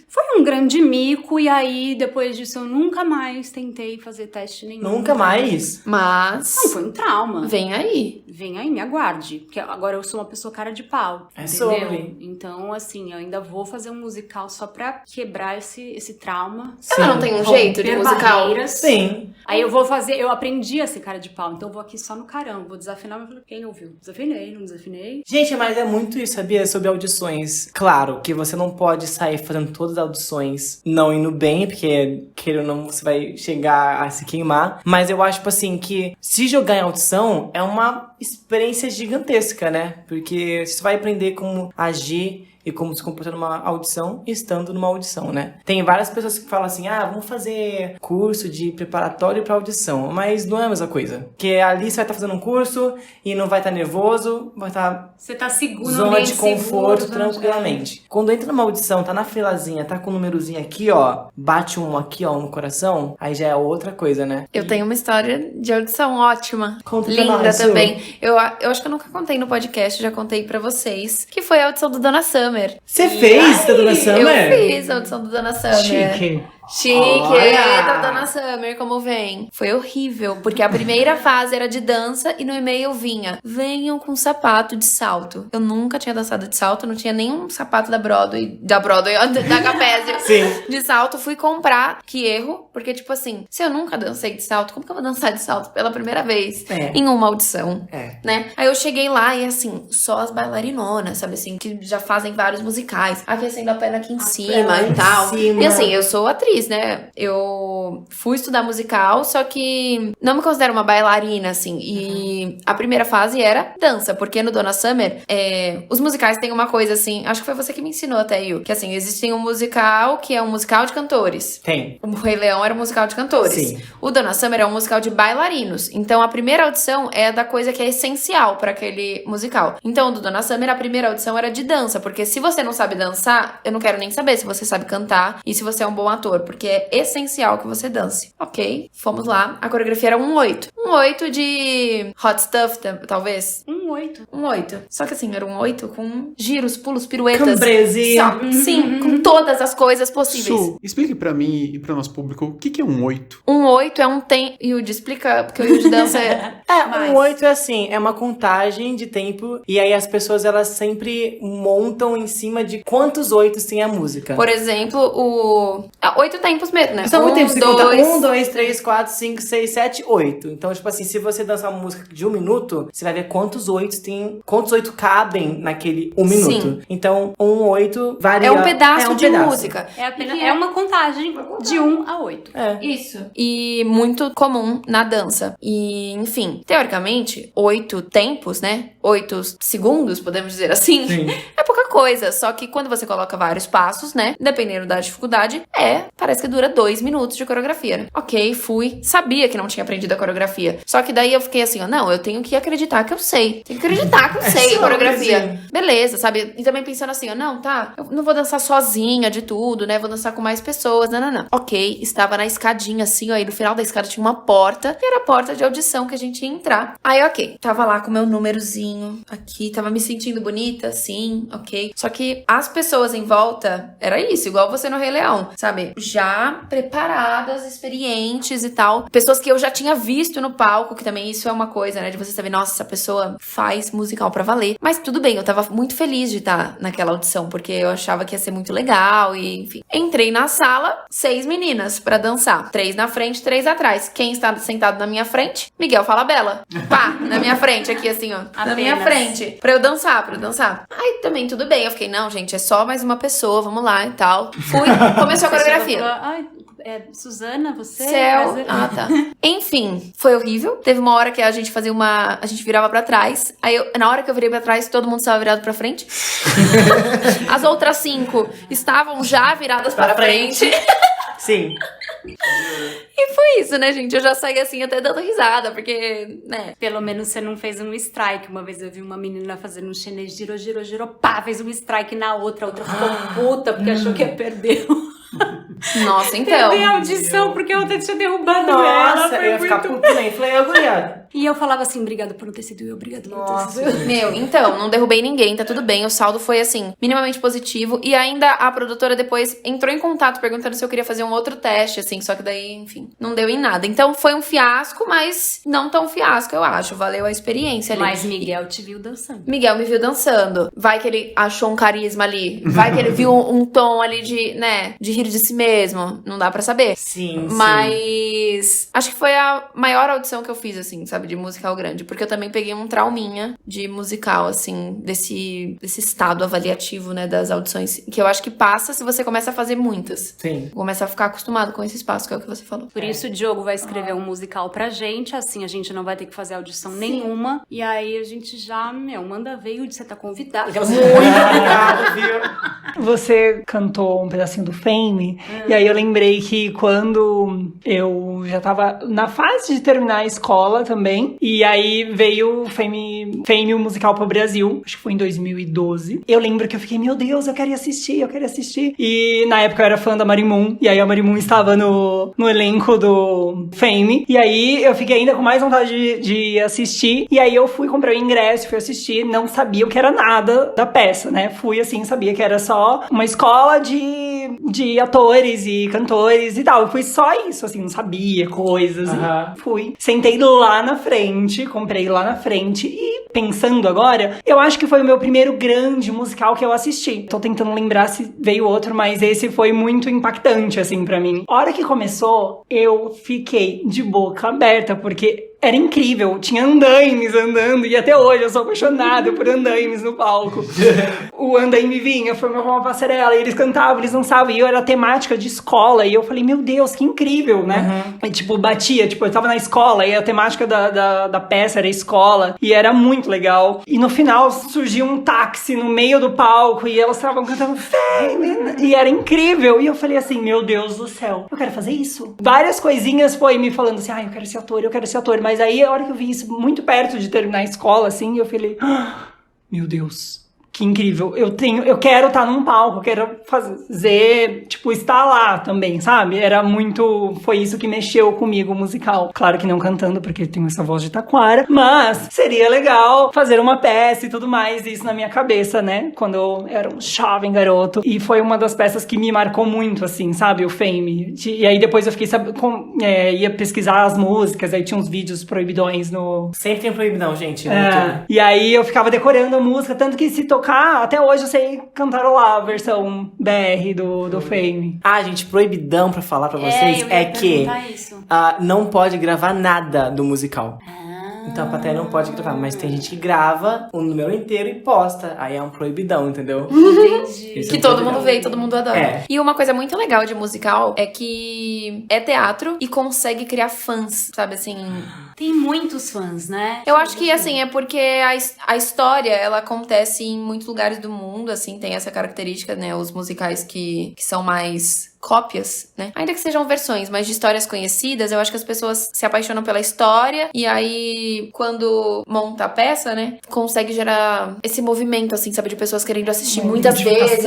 Foi um grande mico, e aí, depois disso, eu nunca mais tentei fazer teste nenhum.
Nunca mais?
Mas...
Não, foi um trauma.
Vem aí.
Vem aí, me aguarde. Porque agora eu sou uma pessoa cara de pau.
É
entendeu?
sobre.
Então, assim, eu ainda vou fazer um musical só pra quebrar esse trauma.
Ela não tem um jeito de
Romper
musical?
barreiras.
Sim.
Aí eu aprendi a ser cara de pau, então eu vou aqui só no carão, vou desafinar, mas quem ouviu? Desafinei, não desafinei.
Gente, mas é muito isso, sabia? Sobre audições. Claro que você não pode sair fazendo todas as audições não indo bem, porque queira ou não, você vai chegar a se queimar. Mas eu acho, tipo assim, que se jogar em audição é uma experiência gigantesca, né? Porque você vai aprender como agir e como se comportar numa audição, estando numa audição, né? Tem várias pessoas que falam assim, vamos fazer curso de preparatório pra audição, mas não é a mesma coisa. Porque ali você vai estar fazendo um curso e não vai estar nervoso, vai estar
Você tá seguro,
zona de conforto,
seguro,
tranquilamente. Quando entra numa audição, tá na filazinha, tá com o númerozinho aqui, ó, bate um aqui, ó, no coração, aí já é outra coisa, né?
Eu tenho uma história de audição ótima.
Conta pra
Linda
nós,
também. Eu acho que eu nunca contei no podcast, já contei pra vocês, que foi a audição do Dona Summer.
Você fez, Dona Summer?
Eu fiz a audição do Dona Summer.
Chique.
Chique, eita, Dona Summer, como vem? Foi horrível, porque a primeira fase era de dança e no e-mail vinha: venham com sapato de salto. Eu nunca tinha dançado de salto, não tinha nenhum sapato da Broadway, da Capésio de salto. Fui comprar, que erro, porque tipo assim, se eu nunca dancei de salto, como que eu vou dançar de salto pela primeira vez em uma audição, né? Aí eu cheguei lá e assim, só as bailarinonas, sabe assim, que já fazem vários musicais, aquecendo a perna aqui em cima e tal. E assim, eu sou atriz, né? Eu fui estudar musical, só que não me considero uma bailarina, assim. E a primeira fase era dança, porque no Donna Summer, os musicais têm uma coisa assim, acho que foi você que me ensinou até, Yu, que assim, existe um musical que é um musical de cantores.
Tem.
O Rei Leão era um musical de cantores.
Sim.
O Donna Summer é um musical de bailarinos. Então a primeira audição é da coisa que é essencial pra aquele musical. Então o do Donna Summer, a primeira audição era de dança, porque se você não sabe dançar, eu não quero nem saber se você sabe cantar e se você é um bom ator, porque é essencial que você dance. Ok, fomos lá. A coreografia era 1/8. 1/8 de Hot Stuff, talvez?
1/8.
1/8. Só que assim, era 1/8 com giros, pulos, piruetas.
Cambrezinha.
Sim, com todas as coisas possíveis.
Su, explique pra mim e pro nosso público o que é um 8.
1/8 é um tempo. Yudi, explica, porque o Yudi dança mais.
1/8 é assim, é uma contagem de tempo e aí as pessoas elas sempre montam em cima de quantos oitos tem a música.
Por exemplo, 8 tempos mesmo, né?
São muito tempo, você conta
2...
1, 2, 3, 4, 5, 6, 7, 8. Então, tipo assim, se você dançar uma música de 1 minuto, você vai ver quantos oitos cabem naquele 1 minuto.
Sim.
Então, 1/8 varia.
É um pedaço de
pedaço.
música.
É uma contagem de 1 a 8.
Isso. E muito comum na dança. E, enfim, teoricamente, 8 tempos, né? 8 segundos, podemos dizer assim.
Sim.
É pouca coisa. Só que quando você coloca vários passos, né? Dependendo da dificuldade, parece que dura 2 minutos de coreografia. Né? Ok, fui. Sabia que não tinha aprendido a coreografia. Só que daí eu fiquei assim, ó, não, eu tenho que acreditar que eu sei. Tenho que acreditar que eu sei a coreografia. Beleza, sabe? E também pensando assim, ó, não, tá, eu não vou dançar sozinha de tudo, né? Vou dançar com mais pessoas, não. Ok, estava na escadinha assim, ó, e no final da escada tinha uma porta, que era a porta de audição que a gente ia entrar. Aí, ok, tava lá com o meu númerozinho aqui, tava me sentindo bonita, assim, ok. Só que as pessoas em volta, era isso, igual você no Rei Leão, sabe? Já preparadas, experientes e tal. Pessoas que eu já tinha visto no palco, que também isso é uma coisa, né? De você saber, nossa, essa pessoa faz musical pra valer. Mas tudo bem, eu tava muito feliz de estar naquela audição, porque eu achava que ia ser muito legal e, enfim. Entrei na sala, 6 meninas pra dançar. 3 na frente, 3 atrás. Quem está sentado na minha frente? Miguel Falabella. Pá, na minha frente, aqui assim, ó. Na minha frente. Pra eu dançar. Aí também tudo bem. Eu fiquei, não, gente, é só mais uma pessoa, vamos lá e tal. Fui, começou a coreografia.
Ai, Suzana, você?
Céu. Ah, tá. Enfim, foi horrível. Teve uma hora que a gente fazia a gente virava pra trás. Aí, na hora que eu virei pra trás, todo mundo estava virado pra frente. As outras 5 estavam já viradas pra frente.
Sim.
E foi isso, né, gente? Eu já saí assim até dando risada, porque, né?
Pelo menos você não fez um strike. Uma vez eu vi uma menina fazendo um chinês, girou, pá, fez um strike na outra. A outra ficou puta porque achou que ia perder.
Nossa, então.
Perder a audição porque a outra tinha derrubado ela.
Nossa, eu ia ficar puta nem. Falei, agulhado.
E eu falava assim, obrigada por não ter sido eu, obrigada por não ter sido eu.
Meu, então, não derrubei ninguém, tá tudo bem. O saldo foi, assim, minimamente positivo. E ainda a produtora depois entrou em contato perguntando se eu queria fazer um outro teste, assim. Só que daí, enfim, não deu em nada. Então foi um fiasco, mas não tão fiasco, eu acho. Valeu a experiência ali.
Mas Miguel te viu dançando.
Miguel me viu dançando. Vai que ele achou um carisma ali. Vai que ele viu um tom ali de, né, de rir de si mesmo. Não dá pra saber.
Sim,
Mas acho que foi a maior audição que eu fiz, assim, sabe? De musical grande. Porque eu também peguei um trauminha de musical, assim, desse estado avaliativo, né, das audições. Que eu acho que passa se você começa a fazer muitas.
Sim.
Começa a ficar acostumado com esse espaço, que é o que você falou.
Por isso o Diogo vai escrever um musical pra gente, assim a gente não vai ter que fazer audição nenhuma. E aí a gente já, manda ver, você tá convidado.
Muito obrigado, viu?
Você cantou um pedacinho do Fame, e aí eu lembrei que quando eu já tava na fase de terminar a escola também, e aí veio o Fame o musical pro Brasil, acho que foi em 2012. Eu lembro que eu fiquei, meu Deus, eu queria assistir. E na época eu era fã da Mari Moon, e aí a Mari Moon estava no elenco do Fame, e aí eu fiquei ainda com mais vontade de assistir, e aí eu fui comprar o ingresso, fui assistir, não sabia o que era nada da peça, né? Fui assim, sabia que era só uma escola de de atores e cantores e tal. Eu fui só isso, assim, não sabia coisas. E fui. Sentei lá na frente, comprei lá na frente e pensando agora, eu acho que foi o meu primeiro grande musical que eu assisti. Tô tentando lembrar se veio outro, mas esse foi muito impactante, assim, pra mim. A hora que começou, eu fiquei de boca aberta, porque era incrível, tinha andaimes andando, e até hoje eu sou apaixonada por andaimes no palco. O andaime vinha, formava uma passarela, e eles cantavam, eles dançavam, e eu era temática de escola, e eu falei, meu Deus, que incrível, né? E tipo, batia, tipo, eu tava na escola, e a temática da peça era escola, e era muito legal. E no final surgiu um táxi no meio do palco, e elas estavam cantando Fame, e era incrível. E eu falei assim, meu Deus do céu, eu quero fazer isso. Várias coisinhas foi me falando assim, eu quero ser ator, mas aí a hora que eu vi isso muito perto de terminar a escola, assim, eu falei, meu Deus, que incrível, eu quero estar num palco, eu quero fazer, tipo, estar lá também, sabe? Foi isso que mexeu comigo, o musical. Claro que não cantando, porque tenho essa voz de taquara, mas seria legal fazer uma peça e tudo mais, isso na minha cabeça, né? Quando eu era um jovem garoto. E foi uma das peças que me marcou muito, assim, sabe? O Fame. E aí depois eu fiquei, ia pesquisar as músicas, aí tinha uns vídeos proibidões no...
Sempre tem proibidão, gente.
E aí eu ficava decorando a música, tanto que se tocar, até hoje eu sei cantarolar a versão BR do Fame.
Gente, proibidão pra falar pra vocês que não pode gravar nada do musical. Então a plateia não pode gravar, mas tem gente que grava o número inteiro e posta. Aí é um proibidão, entendeu?
Entendi. Que todo mundo vê e todo mundo adora. E uma coisa muito legal de musical é que é teatro e consegue criar fãs, sabe assim...
Tem muitos fãs, né?
Eu acho que, assim, é porque a história, ela acontece em muitos lugares do mundo, assim, tem essa característica, né? Os musicais que são mais cópias, né? Ainda que sejam versões, mas de histórias conhecidas, eu acho que as pessoas se apaixonam pela história e aí, quando monta a peça, né? Consegue gerar esse movimento, assim, sabe? De pessoas querendo assistir muitas vezes.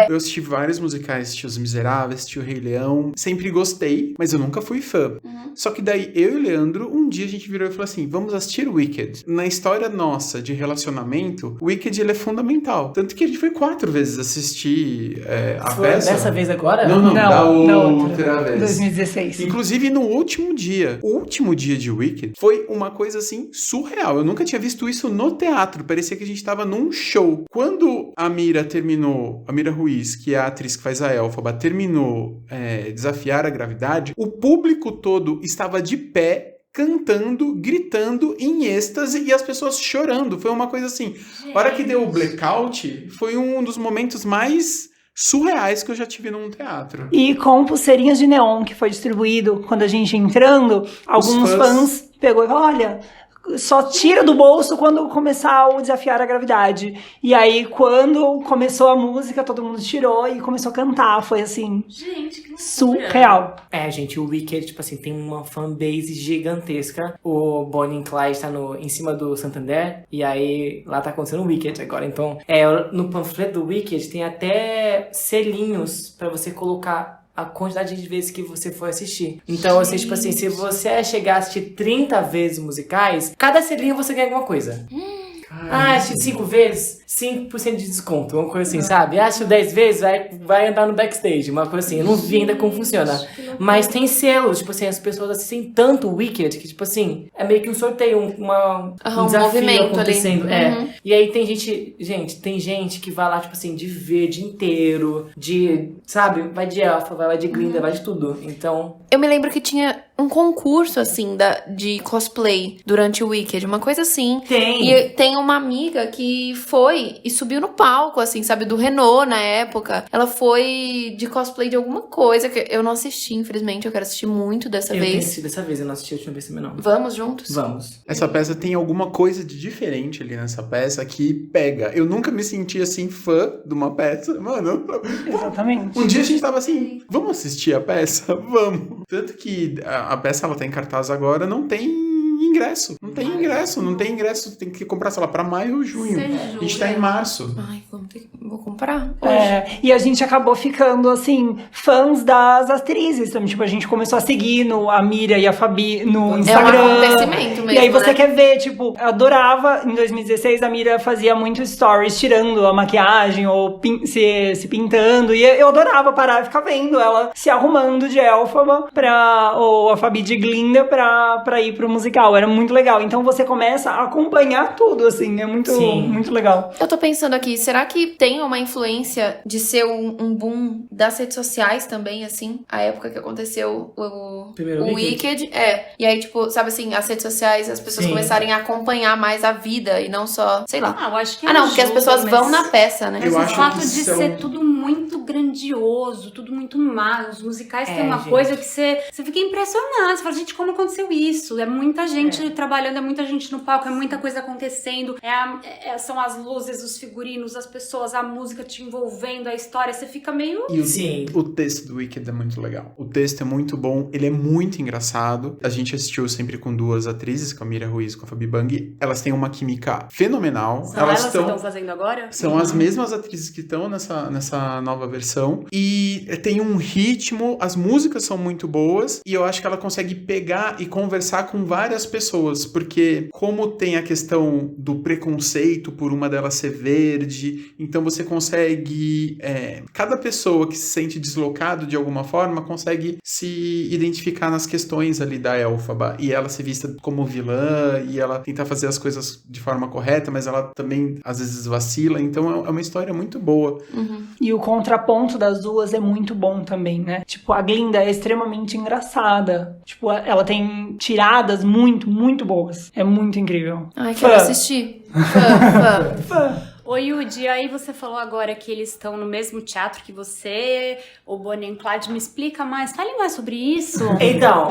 Eu assisti vários musicais, assisti Os Miseráveis, assisti O Rei Leão. Sempre gostei, mas eu nunca fui fã. Só que daí, eu e o Leandro, um dia a gente virou e falou assim, vamos assistir Wicked. Na história nossa de relacionamento, Wicked, ele é fundamental. Tanto que a gente foi 4 vezes assistir a peça.
Dessa vez agora?
Não, da outra vez.
2016.
Inclusive no último dia. O último dia de Wicked foi uma coisa assim surreal. Eu nunca tinha visto isso no teatro. Parecia que a gente tava num show. Quando a Mira terminou, a Mira Ruiz, que é a atriz que faz a Elphaba, terminou Desafiar a Gravidade, o público todo estava de pé, cantando, gritando em êxtase e as pessoas chorando. Foi uma coisa assim. A hora que deu o blackout, foi um dos momentos mais surreais que eu já tive num teatro.
E com pulseirinhas de neon que foi distribuído quando a gente entrando, alguns fãs pegou e falou, olha, só tira do bolso quando começar o Desafiar a Gravidade. E aí, quando começou a música, todo mundo tirou e começou a cantar. Foi assim,
gente, que
surreal.
Gente, o Wicked, tipo assim, tem uma fanbase gigantesca. O Bonnie and Clyde tá em cima do Santander, e aí lá tá acontecendo o Wicked agora. Então, no panfleto do Wicked tem até selinhos pra você colocar a quantidade de vezes que você foi assistir. Então, assim, tipo assim, se você chegar a assistir 30 vezes musicais, cada selinho você ganha alguma coisa. Assistiu 5 vezes, 5% de desconto, uma coisa assim, sabe? Assistiu 10 vezes, vai andar no backstage, uma coisa assim. Eu não vi ainda como funciona. Mas tem selos, tipo assim, as pessoas assistem tanto o Wicked que, tipo assim, é meio que um sorteio, um desafio
movimento
acontecendo.
ali.
E aí tem gente que vai lá, tipo assim, de ver o dia inteiro, sabe? Vai de Elphaba, vai de Glinda, vai de tudo. Então...
Eu me lembro que tinha um concurso, assim, de cosplay durante o Wicked, uma coisa assim.
Tem.
E tem uma amiga que foi e subiu no palco, assim, sabe, do Renault na época. Ela foi de cosplay de alguma coisa que eu não assisti, infelizmente. Eu quero assistir muito dessa vez.
Eu tenho assistido dessa vez, eu não assisti a última vez também, não.
Vamos juntos?
Vamos.
Essa peça tem alguma coisa de diferente ali nessa peça que pega. Eu nunca me senti assim fã de uma peça. Mano,
Exatamente.
um dia a gente tava assim, vamos assistir a peça? Vamos. Tanto que a peça ela tá em cartaz agora, não tem ingresso. Não tem ingresso. Tem que comprar, sei lá, pra maio ou junho. A gente tá em março.
Ai, vou comprar
E a gente acabou ficando, assim, fãs das atrizes também. Tipo, a gente começou a seguir a Mira e a Fabi no Instagram.
É um acontecimento mesmo,
e aí você
né?
quer ver, tipo, eu adorava, em 2016, a Mira fazia muito stories tirando a maquiagem ou se pintando. E eu adorava parar e ficar vendo ela se arrumando de Elphaba ou a Fabi de Glinda pra ir pro musical. Era muito legal. Então você começa a acompanhar tudo, assim. É muito legal.
Eu tô pensando aqui, será que tem uma influência de ser um boom das redes sociais também, assim? A época que aconteceu o Wicked. E aí, tipo, sabe assim, as redes sociais, as pessoas começarem a acompanhar mais a vida e não só, sei lá.
Eu acho que
não, porque as pessoas vão na peça, né?
Mas o fato de ser tudo muito grandioso, tudo muito mal. Os musicais têm uma coisa que você fica impressionado. Você fala, gente, como aconteceu isso? É muita gente trabalhando, é muita gente no palco, é muita coisa acontecendo. São as luzes, os figurinos, as pessoas, a música te envolvendo, a história. Você fica meio...
E o texto do Wicked é muito legal. O texto é muito bom, ele é muito engraçado. A gente assistiu sempre com duas atrizes, com a Mira Ruiz e com a Fabi Bang. Elas têm uma química fenomenal.
São elas que estão fazendo agora?
São as mesmas atrizes que estão nessa nova versão. E tem um ritmo, as músicas são muito boas. E eu acho que ela consegue pegar e conversar com várias pessoas. Porque como tem a questão do preconceito por uma delas ser verde, então você consegue... cada pessoa que se sente deslocado de alguma forma consegue se identificar nas questões ali da Elphaba. E ela ser vista como vilã, e ela tentar fazer as coisas de forma correta, mas ela também às vezes vacila. Então é uma história muito boa.
E o contraponto das duas é muito bom também, né? Tipo, a Glinda é extremamente engraçada. Tipo, ela tem tiradas muito, muito boas. É muito incrível.
Ai, quero assistir. Fã.
Ô, Yudi, aí você falou agora que eles estão no mesmo teatro que você, o Bonnie and Clyde. Me explica mais, fale mais sobre isso.
Então,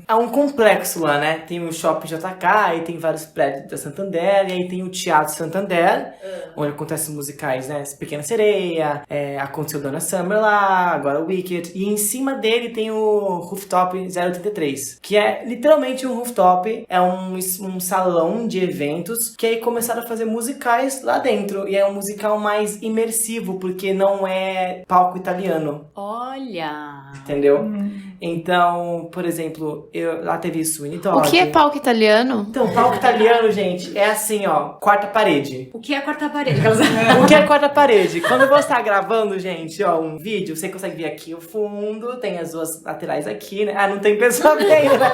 é um complexo lá, né? Tem o Shopping JK, e tem vários prédios da Santander, e aí tem o Teatro Santander, onde acontecem musicais, né? Pequena Sereia, aconteceu Donna Summer lá, agora o Wicked, e em cima dele tem o Rooftop 083, que é literalmente um rooftop, é um salão de eventos, que aí começaram a fazer musicais lá dentro, e é um musical mais imersivo, porque não é palco italiano.
Olha!
Entendeu? Então, por exemplo, lá teve Sweeney Todd.
O que é palco italiano?
Então, palco italiano, gente, é assim, ó, quarta parede.
O que é quarta parede?
O que é quarta parede? Quando você tá gravando, gente, ó, um vídeo, você consegue ver aqui o fundo, tem as duas laterais aqui, né? Não tem pessoa vendo, né?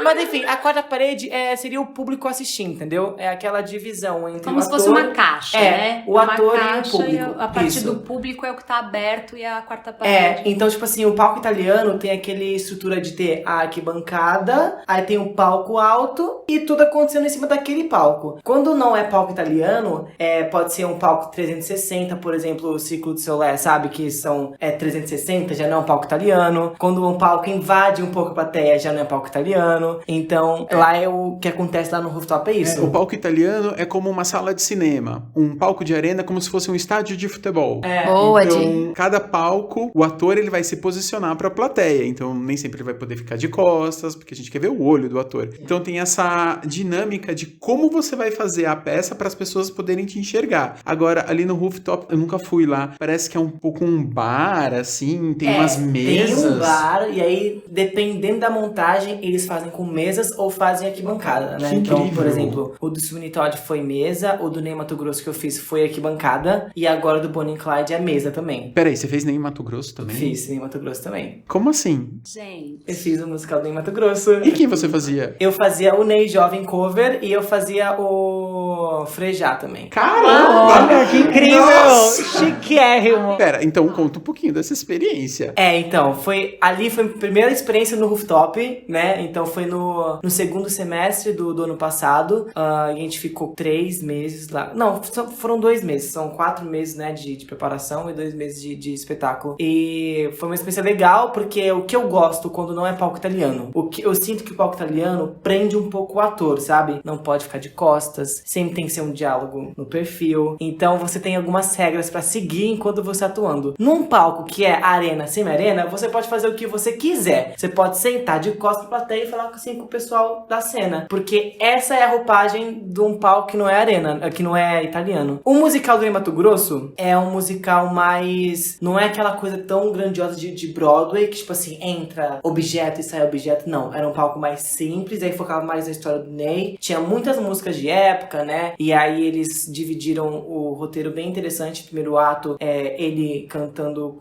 Mas enfim, a quarta parede seria o público assistindo, entendeu? É aquela divisão entre
como
o
se
ator...
fosse uma caixa, né?
o ator e o público.
E a parte do público é o que tá aberto e a quarta parede.
Então, tipo assim, o palco italiano tem aquele estrutura de ter a arquibancada, aí tem um palco alto e tudo acontecendo em cima daquele palco. Quando não é palco italiano, pode ser um palco 360, por exemplo, o Círculo de Solé, sabe? Que são 360, já não é um palco italiano. Quando um palco invade um pouco a plateia, já não é palco italiano. Então, lá é o que acontece lá no rooftop, é isso.
O palco italiano é como uma sala de cinema. Um palco de arena é como se fosse um estádio de futebol.
Boa,
então, cada palco, o ator ele vai se posicionar pra plateia. Então, nem sempre ele vai poder ficar de costas, porque a gente quer ver o olho do ator. Então, tem essa dinâmica de como você vai fazer a peça para as pessoas poderem te enxergar. Agora, ali no rooftop, eu nunca fui lá. Parece que é um pouco um bar, assim, tem umas mesas.
Tem um bar, e aí, dependendo da montagem, eles fazem com mesas ou fazem arquibancada, né?
Que
então,
incrível.
por exemplo, o do Sweeney Todd foi mesa, o do Ney Matogrosso que eu fiz foi arquibancada, e agora o do Bonnie and Clyde é mesa também.
Peraí, você fez nem em Mato Grosso também?
Fiz Ney Matogrosso também.
Como assim?
Gente.
Eu fiz o musical do Ney Matogrosso.
E quem você fazia?
Eu fazia o Ney jovem cover e eu fazia o Frejá também.
Caramba!
Olha, que incrível!
Nossa!
Chiquérrimo!
Pera, então conta um pouquinho dessa experiência.
Então, ali foi a primeira experiência no rooftop, né? Então foi no segundo semestre do ano passado. A gente ficou 3 meses lá. Não, foram 2 meses. São 4 meses, né, de preparação e 2 meses de espetáculo. E foi uma experiência legal, porque o que eu gosto quando não é palco italiano, eu sinto que o palco italiano prende um pouco o ator, sabe? Não pode ficar de costas, sempre tem que ser um diálogo no perfil. Então você tem algumas regras pra seguir enquanto você tá atuando. Num palco que é arena, semi-arena, você pode fazer o que você quiser. Você pode sentar de costas pra plateia e falar assim com o pessoal da cena. Porque essa é a roupagem de um palco que não é arena, que não é italiano. O musical do Mato Grosso é um musical mais... Não é aquela coisa tão grandiosa de Broadway, que tipo assim, entra objeto e sai objeto. Não, era um palco mais simples, aí focava mais na história do Ney. Tinha muitas músicas de época, né? E aí eles dividiram o roteiro bem interessante. O primeiro ato é ele cantando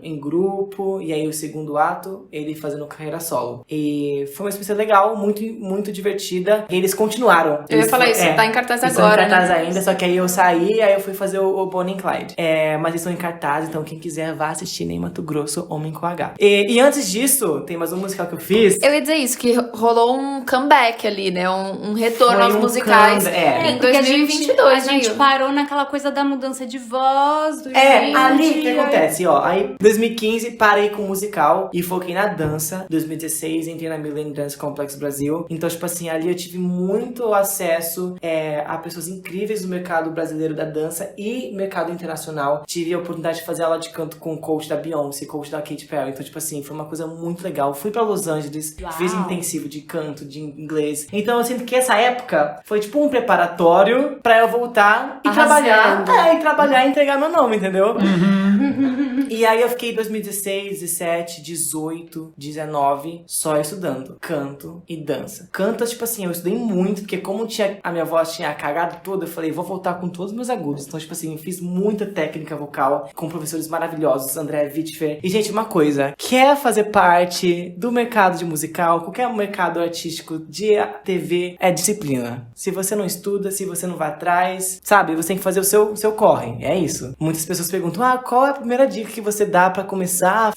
em grupo, e aí o segundo ato, ele fazendo carreira solo. E foi uma experiência legal, muito, muito divertida. E eles continuaram.
Eu ia falar isso, tá em cartaz agora,
tá em cartaz
né?
ainda, só que aí eu saí, aí eu fui fazer o Bonnie and Clyde. Mas eles estão em cartaz, então quem quiser vá assistir Ney Matogrosso, Homem com H. E antes disso, tem mais um musical que eu fiz.
Eu ia dizer isso, que rolou um comeback ali, né? Um retorno
Foi
aos
um
musicais
comeback,
em
Porque
2022,
a gente
né?
parou naquela coisa da mudança de voz, do
Ali o que acontece, ó. Aí, 2015, parei com o musical e foquei na dança. 2016, entrei na Millennium Dance Complex Brasil. Então, tipo assim, ali eu tive muito acesso a pessoas incríveis do mercado brasileiro da dança e mercado internacional. Tive a oportunidade de fazer aula de canto com o coach da Beyoncé, coach da Katy Perry. Então, tipo assim, foi uma coisa muito legal. Fui pra Los Angeles, fiz intensivo de canto, de inglês. Então, eu sinto que essa época foi tipo um preparatório pra eu voltar e trabalhar. E trabalhar e entregar meu nome, entendeu? E aí eu fiquei 2016, 17, 18, 19 só estudando canto e dança. Canto, tipo assim, eu estudei muito, porque como a minha voz tinha cagado toda, eu falei, vou voltar com todos os meus agudos. Então, tipo assim, eu fiz muita técnica vocal com professores maravilhosos, André Wittfer. E, gente, uma coisa, quer fazer parte do mercado de musical, qualquer mercado artístico de TV, é disciplina. Se você não estuda, se você não vai atrás, sabe, você tem que fazer o seu corre. É isso. Muitas pessoas perguntam, qual é a primeira dica que você dá pra começar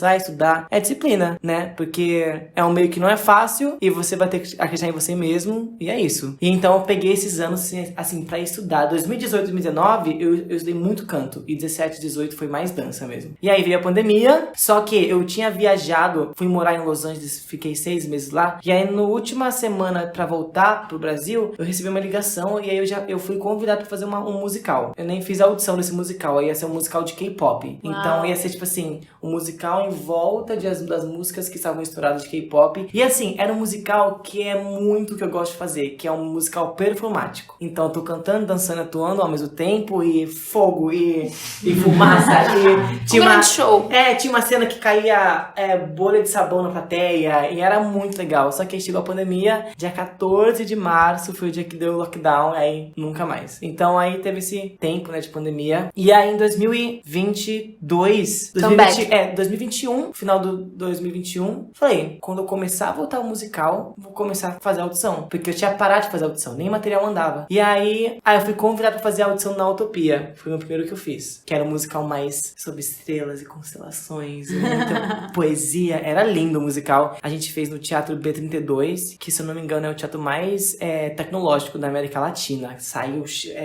a estudar? É disciplina, né? Porque é um meio que não é fácil e você vai ter que acreditar em você mesmo, e é isso. E então eu peguei esses anos, assim, pra estudar. 2018, 2019, eu estudei muito canto, e 17, 18 foi mais dança mesmo. E aí veio a pandemia, só que eu tinha viajado, fui morar em Los Angeles, fiquei 6 meses lá, e aí na última semana pra voltar pro Brasil, eu recebi uma ligação, e aí eu fui convidado pra fazer um musical. Eu nem fiz a audição desse musical, ia ser um musical de K-pop. Então ia ser tipo assim, um musical em volta das músicas que estavam estouradas de K-pop. E assim, era um musical que é muito o que eu gosto de fazer, que é um musical performático. Então eu tô cantando, dançando, atuando ao mesmo tempo, e fogo, e fumaça, e tinha
grande show.
Tinha uma cena que caía bolha de sabão na plateia, e era muito legal. Só que aí chegou a pandemia, dia 14 de março foi o dia que deu o lockdown, aí nunca mais. Então aí teve esse tempo, né, de pandemia. E aí em 2021, final do 2021, falei, quando eu começar a voltar ao musical, vou começar a fazer audição. Porque eu tinha parado de fazer audição, nem material andava. E aí eu fui convidado pra fazer a audição na Utopia. Foi o primeiro que eu fiz. Que era um musical mais sobre estrelas e constelações, muita poesia. Era lindo o musical. A gente fez no Teatro B32, que se eu não me engano é o teatro mais tecnológico da América Latina. Saiu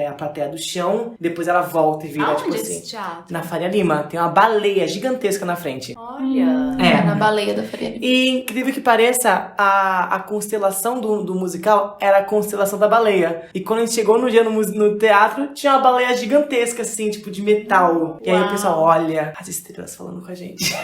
a plateia do chão, depois ela volta e vira,
Aonde
tipo
esse
assim.
teatro?
Na Faria Lima. Tem uma baleia gigantesca na frente.
Olha.
Na baleia da Faria Lima.
E incrível que pareça, a constelação do musical era a constelação da baleia. E quando a gente chegou no dia no teatro, tinha uma baleia gigantesca, assim, tipo de metal. E aí o pessoal, olha, as estrelas falando com a gente.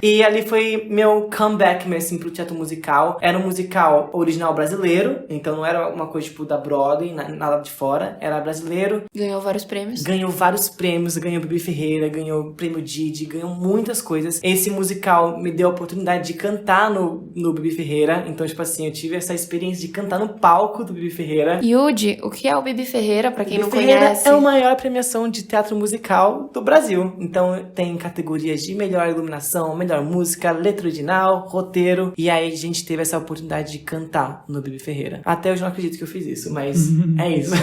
E ali foi meu comeback mesmo, assim, pro teatro musical. Era um musical original brasileiro, então não era uma coisa tipo da Broadway, nada de fora. Era brasileiro.
Ganhou vários prêmios.
Ganhou vários prêmios, ganhou Bibi Ferreira, ganhou Prêmio Didi, ganhou muitas coisas. Esse musical me deu a oportunidade de cantar no Bibi Ferreira. Então, tipo assim, eu tive essa experiência de cantar no palco do Bibi Ferreira.
Yudi, o que é o Bibi Ferreira, pra quem
Bibi
não
Ferreira
conhece?
é a maior premiação de teatro musical do Brasil. Então, tem categorias de melhor iluminação, melhor música, letra original, roteiro. E aí, a gente teve essa oportunidade de cantar no Bibi Ferreira. Até hoje eu não acredito que eu fiz isso, mas é isso.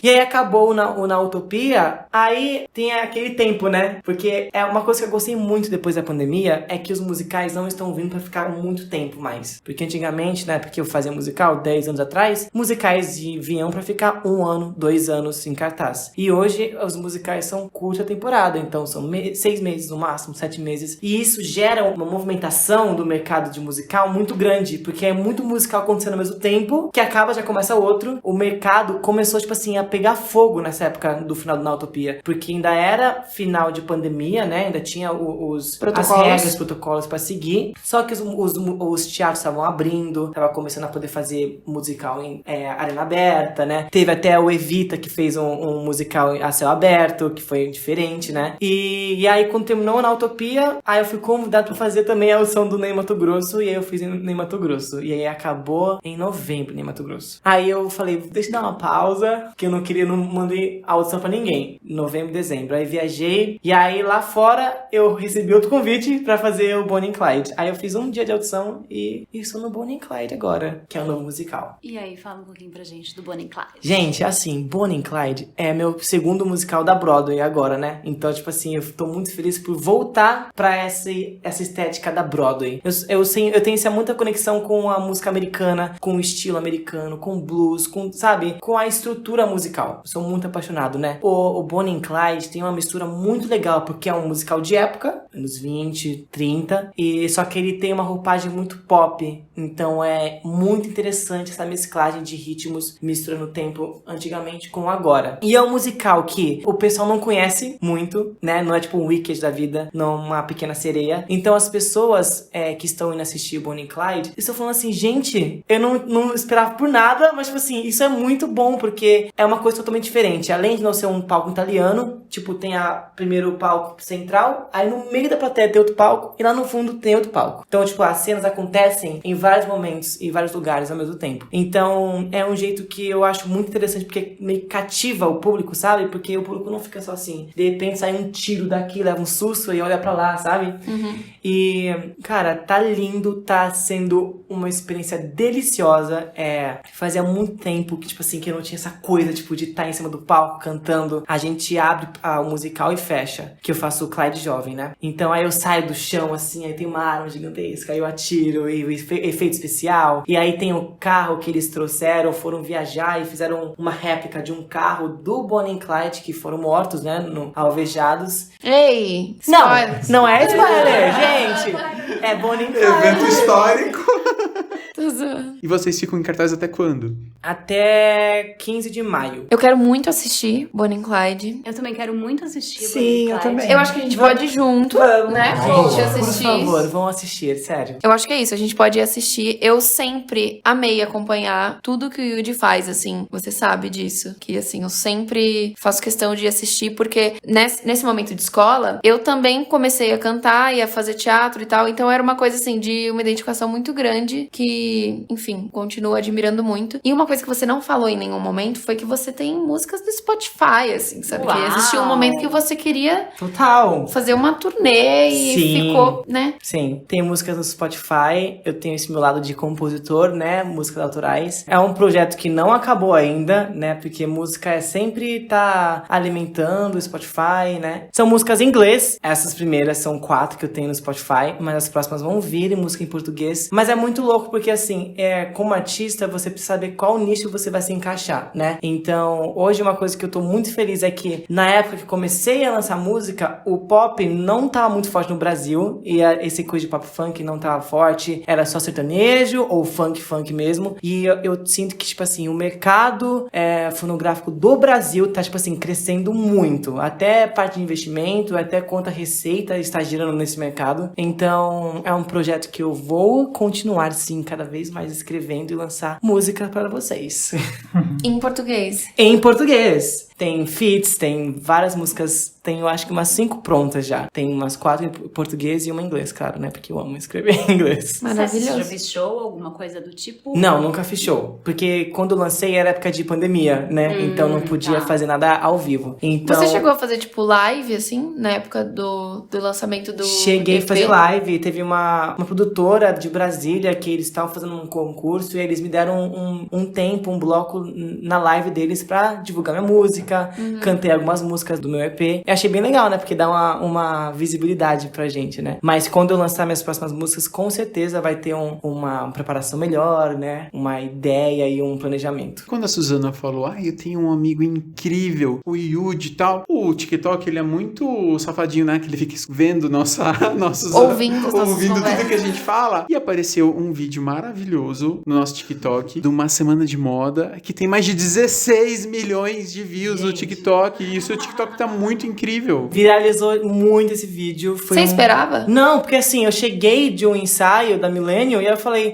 E aí acabou o Na Utopia, aí tem aquele tempo, né? Porque é uma coisa que eu gostei muito depois da pandemia, é que os musicais não estão vindo pra ficar muito tempo mais. Porque antigamente, né, porque eu fazia musical 10 anos atrás, musicais vinham pra ficar 1 ano, 2 anos em cartaz. E hoje os musicais são curta temporada, então são 6 meses no máximo, 7 meses. E isso gera uma movimentação do mercado de musical muito grande, porque é muito musical acontecendo ao mesmo tempo, que acaba, já começa outro. O mercado começou, tipo assim, a pegar fogo nessa época do final do Na Utopia, porque ainda era final de pandemia, né? Ainda tinha as regras, protocolos pra seguir. Só que os teatros estavam abrindo, tava começando a poder fazer musical em arena aberta, né? Teve até o Evita, que fez um musical a céu aberto, que foi diferente, né? E aí, quando terminou Na Utopia, aí eu fui convidado pra fazer também a audição do Ney Matogrosso, e aí eu fiz em Ney Matogrosso. E aí acabou em novembro, Ney Matogrosso. Aí eu falei, deixa eu dar uma pausa, que eu não mandei audição pra ninguém. Novembro, dezembro. Aí viajei, e aí lá fora eu recebi outro convite pra fazer o Bonnie and Clyde. Aí eu fiz um dia de audição e estou no Bonnie and Clyde agora, que é um novo musical.
E aí, fala um pouquinho pra gente do Bonnie and Clyde.
Gente, assim, Bonnie and Clyde é meu segundo musical da Broadway agora, né? Então, tipo assim, eu tô muito feliz por voltar pra essa estética da Broadway. Eu tenho muita conexão com a música americana, com o estilo americano, com blues, sabe? Com a estrutura musical. Eu sou muito apaixonado, né? O Bonnie and Clyde tem uma mistura muito legal, porque é um musical de época, anos 20, 30, e só que ele tem uma roupagem muito pop. Então é muito interessante essa mesclagem de ritmos, misturando o tempo antigamente com agora. E é um musical que o pessoal não conhece muito, né? Não é tipo um Wicked da vida, não uma Pequena Sereia. Então as pessoas que estão indo assistir Bonnie and Clyde estão falando assim, gente, eu não esperava por nada, mas tipo assim, isso é muito bom, porque é uma coisa totalmente diferente. Além de não ser um palco italiano, tipo, tem primeiro o palco central, aí no meio da plateia tem outro palco, e lá no fundo tem outro palco. Então, tipo, as cenas acontecem em vários momentos, em vários lugares ao mesmo tempo. Então, é um jeito que eu acho muito interessante, porque meio cativa o público, sabe? Porque o público não fica só assim, de repente sai um tiro daqui, leva um susto e olha pra lá, sabe?
Uhum.
E, cara, tá lindo, tá sendo uma experiência deliciosa. Fazia muito tempo que, tipo assim, que eu não tinha essa coisa, tipo, de estar em cima do palco cantando. A gente abre o musical e fecha, que eu faço o Clyde jovem, né? Então aí eu saio do chão, assim, aí tem uma arma gigantesca, aí eu atiro, e o efeito especial. E aí tem o carro que eles trouxeram, foram viajar e fizeram uma réplica de um carro do Bonnie and Clyde, que foram mortos, né, alvejados.
Ei!
Não é spoiler, gente! É Bonnie and Clyde.
Evento histórico.
Tô zoando.
E vocês ficam em cartaz até quando?
Até 15 de maio.
Eu quero muito assistir Bonnie and Clyde.
Eu também quero muito assistir.
Sim, eu também.
Eu acho que a gente pode ir junto, né? Gente, assistir.
Por favor, vão assistir, sério.
Eu acho que é isso, a gente pode ir assistir. Eu sempre amei acompanhar tudo que o Yudi faz, assim. Você sabe disso. Que, assim, eu sempre faço questão de assistir, porque nesse momento de escola, eu também comecei a cantar e a fazer teatro e tal. Então era uma coisa, assim, de uma identificação muito grande que, enfim, continuo admirando muito. E uma coisa que você não falou em nenhum momento foi que você tem músicas do Spotify, assim, sabe?
Uau.
Que existiu um momento que você queria
Total.
fazer uma turnê e
Sim.
ficou, né?
Sim, tem músicas no Spotify, eu tenho esse meu lado de compositor, né, músicas autorais. É um projeto que não acabou ainda, né, porque música sempre tá alimentando o Spotify, né. São músicas em inglês, essas primeiras são 4 que eu tenho no Spotify, mas as próximas vão vir em música em português. Mas é muito louco porque, assim, como artista, você precisa saber qual nicho você vai se encaixar, né. Então, hoje uma coisa que eu tô muito feliz é que, na época que comecei a lançar música, o pop não tava muito forte no Brasil, e esse coisa de pop funk não tava forte, era só sertanejo ou funk mesmo, e eu sinto que, tipo assim, o mercado fonográfico do Brasil tá, tipo assim, crescendo muito, até parte de investimento, até quanto a receita está girando nesse mercado. Então, é um projeto que eu vou continuar, sim, cada vez mais escrevendo e lançar música para vocês.
Em português.
Em português. Tem feats, tem várias músicas tenho acho que umas 5 prontas já. Tem umas 4 em português e uma em inglês, claro, né? Porque eu amo escrever em inglês.
Você já fez show, alguma coisa do tipo?
Não, nunca fiz show. Porque quando eu lancei era época de pandemia, né? Então não podia fazer nada ao vivo. Então,
você chegou a fazer, tipo, live, assim, na época do lançamento do
cheguei
EP?
a fazer live. Teve uma produtora de Brasília que eles estavam fazendo um concurso e eles me deram um tempo, um bloco na live deles pra divulgar minha música. Cantei algumas músicas do meu EP. Eu achei bem legal, né? Porque dá uma visibilidade pra gente, né? Mas quando eu lançar minhas próximas músicas, com certeza vai ter uma preparação melhor, né? Uma ideia e um planejamento.
Quando a Suzana falou, eu tenho um amigo incrível, o Yudi e tal, o TikTok, ele é muito safadinho, né? Que ele fica vendo nossos...
Ouvindo
tudo que a gente fala. E apareceu um vídeo maravilhoso no nosso TikTok de uma semana de moda que tem mais de 16 milhões de views no TikTok. E isso, o TikTok tá muito incrível.
Viralizou muito esse vídeo.
Você esperava?
Não, porque assim, eu cheguei de um ensaio da Millennium e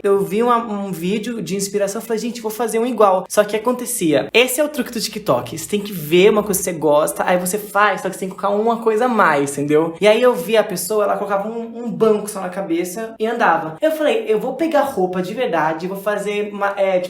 eu vi um vídeo de inspiração, eu falei, gente, vou fazer um igual. Só que acontecia, esse é o truque do TikTok, você tem que ver uma coisa que você gosta, aí você faz, só que você tem que colocar uma coisa a mais, entendeu? E aí eu vi a pessoa, ela colocava um banco só na cabeça e andava. Eu falei, eu vou pegar roupa de verdade, vou fazer,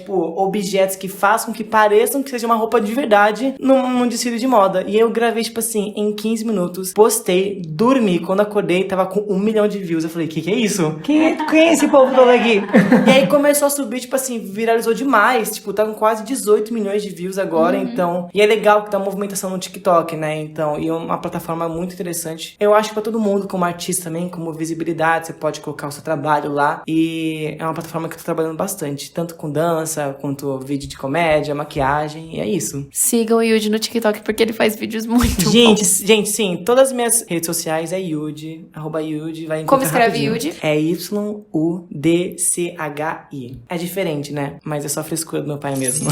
objetos que façam, que pareçam que seja uma roupa de verdade num desfile de moda. E eu gravei, tipo assim, em 15 minutos, postei, dormi, quando acordei, tava com 1 milhão de views. Eu falei, que é isso?
Quem é esse povo todo aqui?
E aí começou a subir, tipo assim, viralizou demais. Tipo, tá com quase 18 milhões de views agora, então... E é legal que tá uma movimentação no TikTok, né? Então, e é uma plataforma muito interessante. Eu acho que pra todo mundo, como artista também, como visibilidade, você pode colocar o seu trabalho lá. E é uma plataforma que eu tô trabalhando bastante. Tanto com dança, quanto vídeo de comédia, maquiagem, e é isso.
Sigam o Yudi no TikTok, porque ele faz vídeos muito bons.
Gente, sim, todas as minhas redes sociais é Yudi, @Yudi, vai encontrar.
Como escreve
rapidinho.
Yudi?
É YUDCHI. É diferente, né? Mas é só frescura do meu pai mesmo.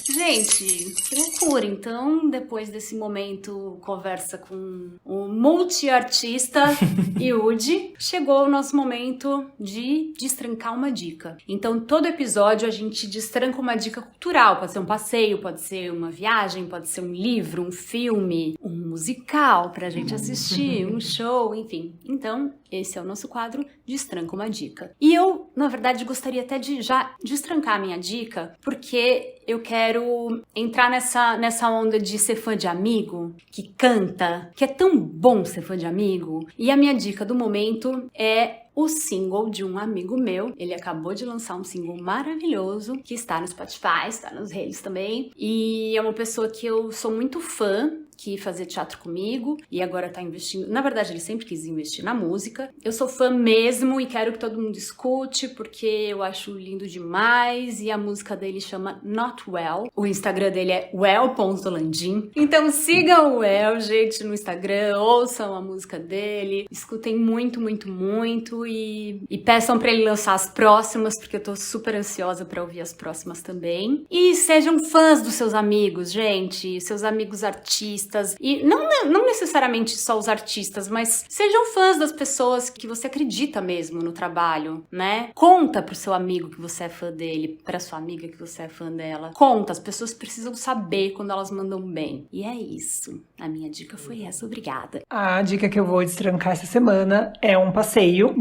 Gente, que loucura. Então, depois desse momento, conversa com o multiartista Yudi, chegou o nosso momento de destrancar uma dica. Então, todo episódio a gente destranca uma dica cultural. Pode ser um passeio, pode ser uma viagem, pode ser um livro, um filme, um musical pra gente assistir, um show, enfim. Então, esse é o nosso quadro Destranca uma Dica. E eu, na verdade, gostaria até de já destrancar a minha dica, porque eu quero entrar nessa onda de ser fã de amigo, que canta, que é tão bom ser fã de amigo. E a minha dica do momento é o single de um amigo meu. Ele acabou de lançar um single maravilhoso, que está no Spotify, está nos redes também. E é uma pessoa que eu sou muito fã, que fazia teatro comigo e agora tá investindo. Na verdade, ele sempre quis investir na música. Eu sou fã mesmo e quero que todo mundo escute, porque eu acho lindo demais. E a música dele chama Not Well. O Instagram dele é well.landim. Então sigam o Well, gente, no Instagram. Ouçam a música dele. Escutem muito, muito, muito. E peçam pra ele lançar as próximas, porque eu tô super ansiosa pra ouvir as próximas também. E sejam fãs dos seus amigos, gente. Seus amigos artistas. E não necessariamente só os artistas, mas sejam fãs das pessoas que você acredita mesmo no trabalho, né? Conta pro seu amigo que você é fã dele, pra sua amiga que você é fã dela. Conta, as pessoas precisam saber quando elas mandam bem. E é isso. A minha dica foi essa, obrigada.
A dica que eu vou destrancar essa semana é um passeio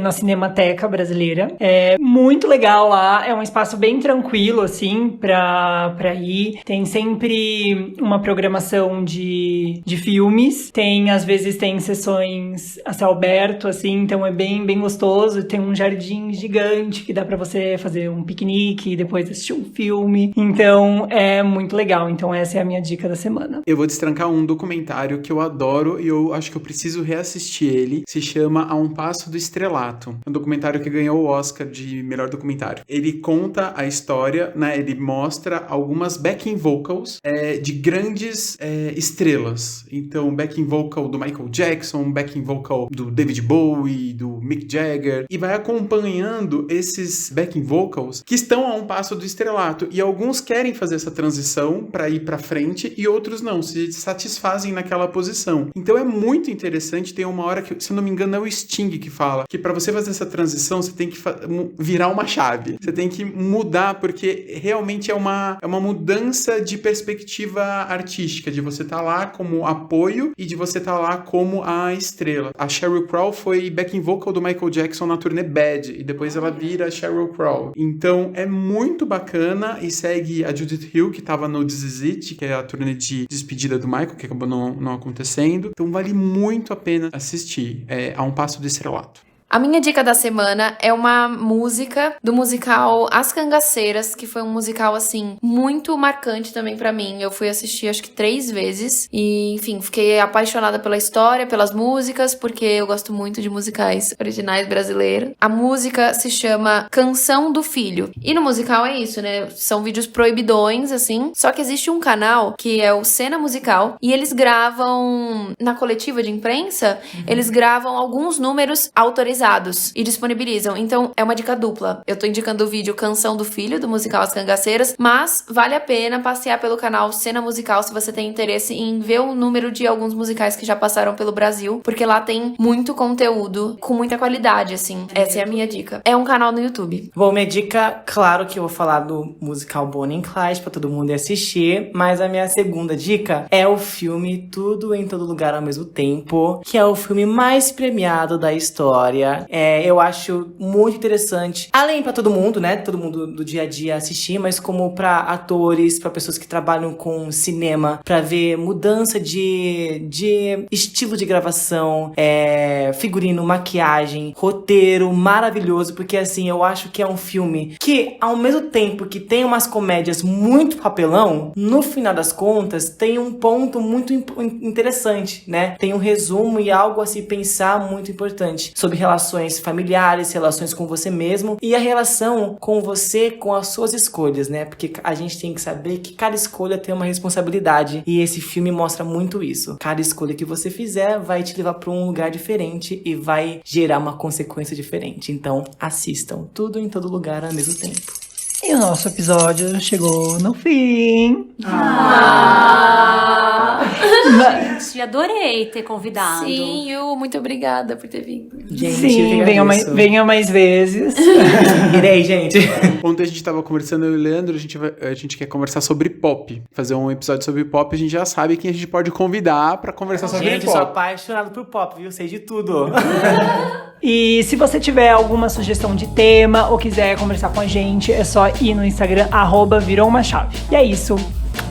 na Cinemateca Brasileira. É muito legal lá, é um espaço bem tranquilo, assim, pra ir. Tem sempre uma programação de filmes. Às vezes tem sessões a céu aberto, assim, então é bem, bem gostoso. Tem um jardim gigante que dá pra você fazer um piquenique e depois assistir um filme. Então é muito legal. Então essa é a minha dica da semana.
Eu vou destrancar um documentário que eu adoro e eu acho que eu preciso reassistir ele. Se chama A Um Passo do Estrelato. É um documentário que ganhou o Oscar de melhor documentário. Ele conta a história, né? Ele mostra algumas backing vocals de grandes estrelas. Então, backing vocal do Michael Jackson, backing vocal do David Bowie, do Mick Jagger, e vai acompanhando esses backing vocals que estão a um passo do estrelato. E alguns querem fazer essa transição para ir para frente e outros não, se satisfazem naquela posição. Então é muito interessante. Tem uma hora que, se eu não me engano, é o Sting que fala que para você fazer essa transição, você tem que virar uma chave. Você tem que mudar, porque realmente é uma mudança de perspectiva artística, de você tá lá como apoio e de você tá lá como a estrela. A Sheryl Crow foi backing vocal do Michael Jackson na turnê Bad, e depois ela vira Sheryl Crow. Então é muito bacana, e segue a Judith Hill, que tava no This Is It, que é a turnê de despedida do Michael, que acabou não acontecendo. Então vale muito a pena assistir. A um passo do estrelato.
A minha dica da semana é uma música do musical As Cangaceiras, que foi um musical, assim, muito marcante também pra mim. Eu fui assistir, acho que 3 vezes. E, enfim, fiquei apaixonada pela história, pelas músicas, porque eu gosto muito de musicais originais brasileiros. A música se chama Canção do Filho. E no musical é isso, né? São vídeos proibidões, assim. Só que existe um canal, que é o Cena Musical, e eles gravam, na coletiva de imprensa, eles gravam alguns números autorizados e disponibilizam. Então, é uma dica dupla. Eu tô indicando o vídeo Canção do Filho, do musical As Cangaceiras, mas vale a pena passear pelo canal Cena Musical se você tem interesse em ver o número de alguns musicais que já passaram pelo Brasil, porque lá tem muito conteúdo com muita qualidade, assim. Essa é a minha dica. É um canal no YouTube.
Bom, minha dica, claro que eu vou falar do musical Bonnie and Clyde pra todo mundo ir assistir, mas a minha segunda dica é o filme Tudo em Todo Lugar ao Mesmo Tempo, que é o filme mais premiado da história. Eu acho muito interessante, além pra todo mundo, né, todo mundo do dia a dia assistir, mas como pra atores, pra pessoas que trabalham com cinema, pra ver mudança de estilo de gravação, figurino, maquiagem, roteiro maravilhoso, porque assim, eu acho que é um filme que, ao mesmo tempo que tem umas comédias muito papelão, no final das contas, tem um ponto muito interessante, né, tem um resumo e algo a se pensar muito importante sobre relações familiares, relações com você mesmo e a relação com você, com as suas escolhas, né? Porque a gente tem que saber que cada escolha tem uma responsabilidade e esse filme mostra muito isso. Cada escolha que você fizer vai te levar para um lugar diferente e vai gerar uma consequência diferente. Então, assistam Tudo em Todo Lugar ao Mesmo Tempo.
E o nosso episódio chegou no fim.
Gente, adorei ter convidado.
Sim, Yu, muito obrigada por ter vindo.
Gente,
Sim, venha mais vezes.
Irei, gente.
Ontem a gente tava conversando, eu e o Leandro, a gente quer conversar sobre pop. Fazer um episódio sobre pop, a gente já sabe quem a gente pode convidar pra conversar sobre
Gente,
pop.
eu sou apaixonado por pop, viu? Sei de tudo.
E se você tiver alguma sugestão de tema ou quiser conversar com a gente, é só ir no Instagram, @virou-uma-chave. E é isso.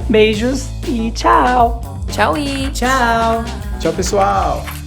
Beijos e tchau!
Tchau, I!
Tchau.
Tchau, pessoal!